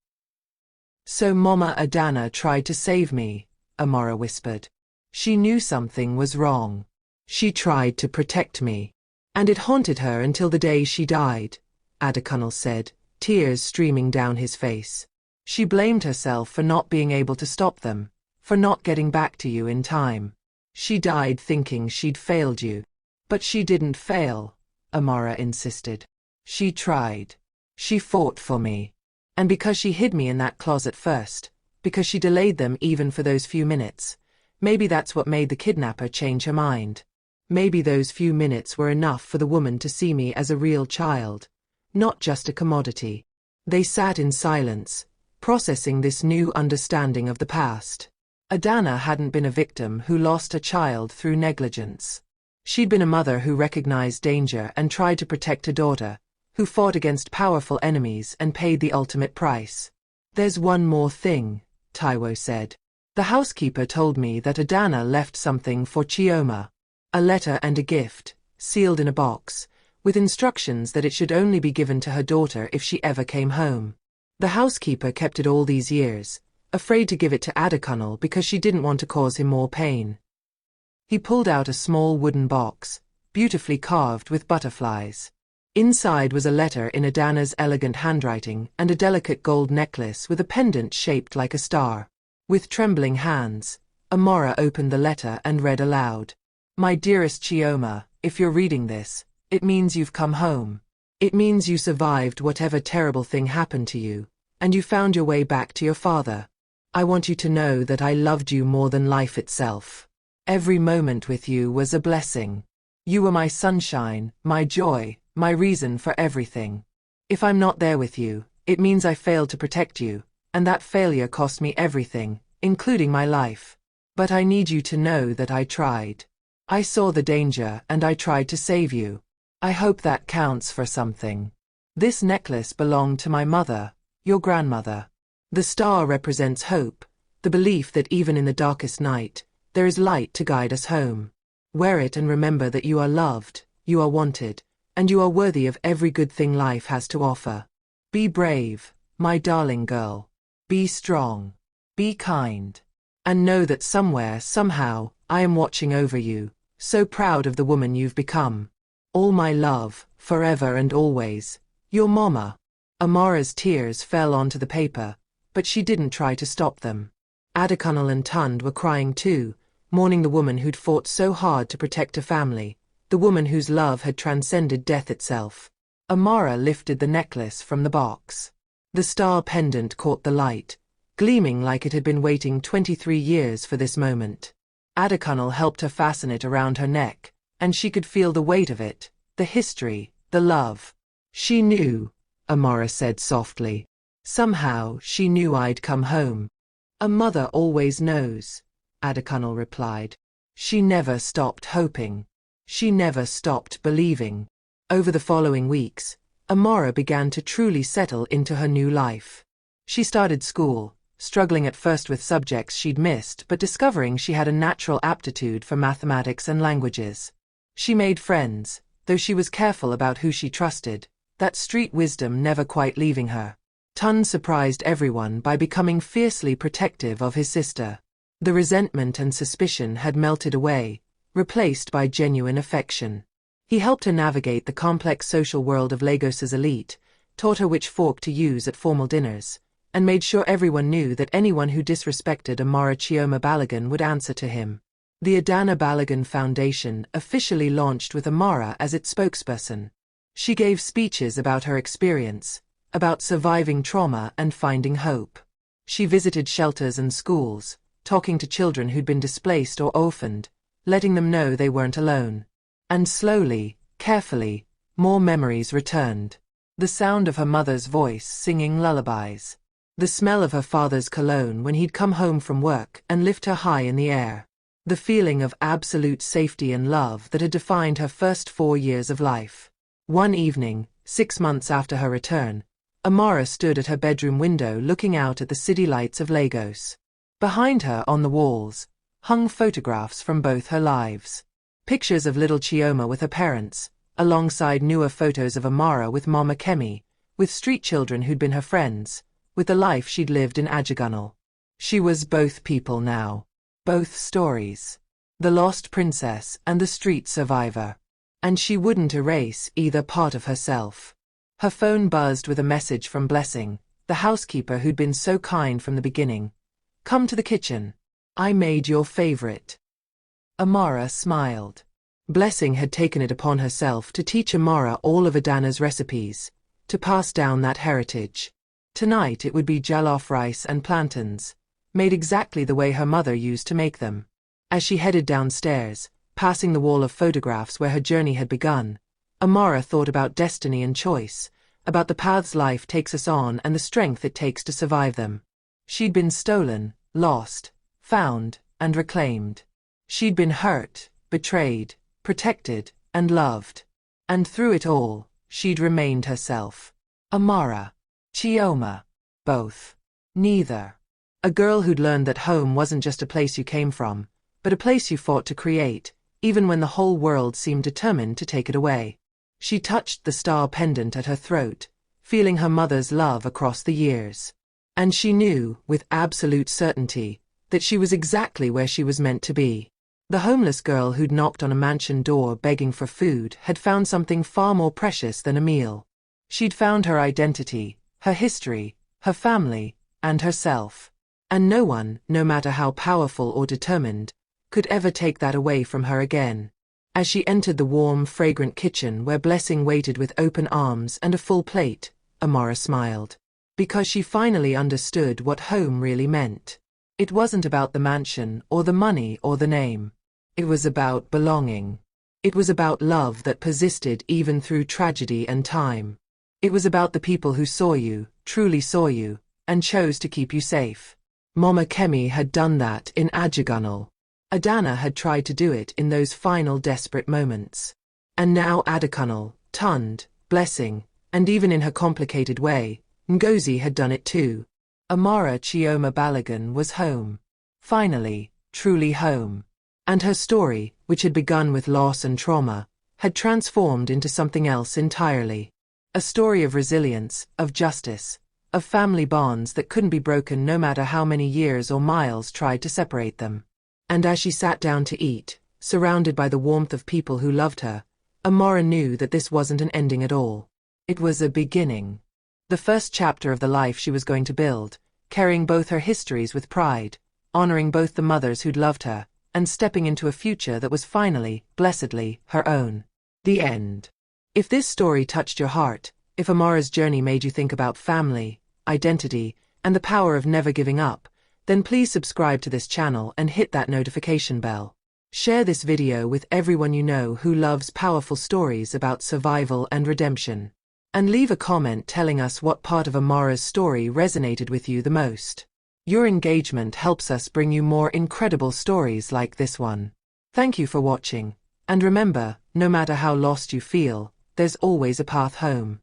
So Mama Adana tried to save me, Amara whispered. She knew something was wrong. She tried to protect me. And it haunted her until the day she died, Adekunle said, tears streaming down his face. She blamed herself for not being able to stop them, for not getting back to you in time. She died thinking she'd failed you. But she didn't fail, Amara insisted. She tried. She fought for me. And because she hid me in that closet first, because she delayed them even for those few minutes, maybe that's what made the kidnapper change her mind. Maybe those few minutes were enough for the woman to see me as a real child, not just a commodity. They sat in silence, processing this new understanding of the past. Adana hadn't been a victim who lost a child through negligence. She'd been a mother who recognized danger and tried to protect her daughter, who fought against powerful enemies and paid the ultimate price. There's one more thing, Taiwo said. The housekeeper told me that Adana left something for Chioma. A letter and a gift, sealed in a box, with instructions that it should only be given to her daughter if she ever came home. The housekeeper kept it all these years, afraid to give it to Adekunle because she didn't want to cause him more pain. He pulled out a small wooden box, beautifully carved with butterflies. Inside was a letter in Adana's elegant handwriting and a delicate gold necklace with a pendant shaped like a star. With trembling hands, Amara opened the letter and read aloud. My dearest Chioma, if you're reading this, it means you've come home. It means you survived whatever terrible thing happened to you, and you found your way back to your father. I want you to know that I loved you more than life itself. Every moment with you was a blessing. You were my sunshine, my joy, my reason for everything. If I'm not there with you, it means I failed to protect you, and that failure cost me everything, including my life. But I need you to know that I tried. I saw the danger and I tried to save you. I hope that counts for something. This necklace belonged to my mother, your grandmother. The star represents hope, the belief that even in the darkest night, there is light to guide us home. Wear it and remember that you are loved, you are wanted, and you are worthy of every good thing life has to offer. Be brave, my darling girl. Be strong. Be kind. And know that somewhere, somehow, I am watching over you, so proud of the woman you've become. All my love, forever and always, your mama. Amara's tears fell onto the paper, but she didn't try to stop them. Adekunle and Tund were crying too, mourning the woman who'd fought so hard to protect her family, the woman whose love had transcended death itself. Amara lifted the necklace from the box. The star pendant caught the light, gleaming like it had been waiting 23 years for this moment. Adekunle helped her fasten it around her neck, and she could feel the weight of it, the history, the love. She knew, Amara said softly. Somehow she knew I'd come home. A mother always knows, Adekunle replied. She never stopped hoping. She never stopped believing. Over the following weeks, Amara began to truly settle into her new life. She started school, struggling at first with subjects she'd missed but discovering she had a natural aptitude for mathematics and languages. She made friends, though she was careful about who she trusted, that street wisdom never quite leaving her. Tun surprised everyone by becoming fiercely protective of his sister. The resentment and suspicion had melted away, replaced by genuine affection. He helped her navigate the complex social world of Lagos's elite, taught her which fork to use at formal dinners, and made sure everyone knew that anyone who disrespected Amara Chioma Balogun would answer to him. The Adana Balogun Foundation officially launched with Amara as its spokesperson. She gave speeches about her experience, about surviving trauma and finding hope. She visited shelters and schools, talking to children who'd been displaced or orphaned, letting them know they weren't alone. And slowly, carefully, more memories returned. The sound of her mother's voice singing lullabies. The smell of her father's cologne when he'd come home from work and lift her high in the air. The feeling of absolute safety and love that had defined her first 4 years of life. One evening, 6 months after her return, Amara stood at her bedroom window looking out at the city lights of Lagos. Behind her on the walls hung photographs from both her lives. Pictures of little Chioma with her parents, alongside newer photos of Amara with Mama Kemi, with street children who'd been her friends, with the life she'd lived in Ajigunle. She was both people now. Both stories. The lost princess and the street survivor. And she wouldn't erase either part of herself. Her phone buzzed with a message from Blessing, the housekeeper who'd been so kind from the beginning. "Come to the kitchen. I made your favorite." Amara smiled. Blessing had taken it upon herself to teach Amara all of Adana's recipes, to pass down that heritage. Tonight it would be jollof rice and plantains, made exactly the way her mother used to make them. As she headed downstairs, passing the wall of photographs where her journey had begun, Amara thought about destiny and choice, about the paths life takes us on and the strength it takes to survive them. She'd been stolen, lost, found, and reclaimed. She'd been hurt, betrayed, protected, and loved. And through it all, she'd remained herself. Amara. Chioma. Both. Neither. A girl who'd learned that home wasn't just a place you came from, but a place you fought to create, even when the whole world seemed determined to take it away. She touched the star pendant at her throat, feeling her mother's love across the years. And she knew, with absolute certainty, that she was exactly where she was meant to be. The homeless girl who'd knocked on a mansion door begging for food had found something far more precious than a meal. She'd found her identity, her history, her family, and herself. And no one, no matter how powerful or determined, could ever take that away from her again. As she entered the warm, fragrant kitchen where Blessing waited with open arms and a full plate, Amara smiled. Because she finally understood what home really meant. It wasn't about the mansion, or the money, or the name. It was about belonging. It was about love that persisted even through tragedy and time. It was about the people who saw you, truly saw you, and chose to keep you safe. Mama Kemi had done that in Ajigunle. Adana had tried to do it in those final desperate moments. And now Adekunle, Tund, Blessing, and even in her complicated way, Ngozi had done it too. Amara Chioma Balogun was home. Finally, truly home. And her story, which had begun with loss and trauma, had transformed into something else entirely. A story of resilience, of justice, of family bonds that couldn't be broken no matter how many years or miles tried to separate them. And as she sat down to eat, surrounded by the warmth of people who loved her, Amara knew that this wasn't an ending at all. It was a beginning. The first chapter of the life she was going to build, carrying both her histories with pride, honoring both the mothers who'd loved her, and stepping into a future that was finally, blessedly, her own. The end. If this story touched your heart, if Amara's journey made you think about family, identity, and the power of never giving up, then please subscribe to this channel and hit that notification bell. Share this video with everyone you know who loves powerful stories about survival and redemption. And leave a comment telling us what part of Amara's story resonated with you the most. Your engagement helps us bring you more incredible stories like this one. Thank you for watching, and remember, no matter how lost you feel, there's always a path home.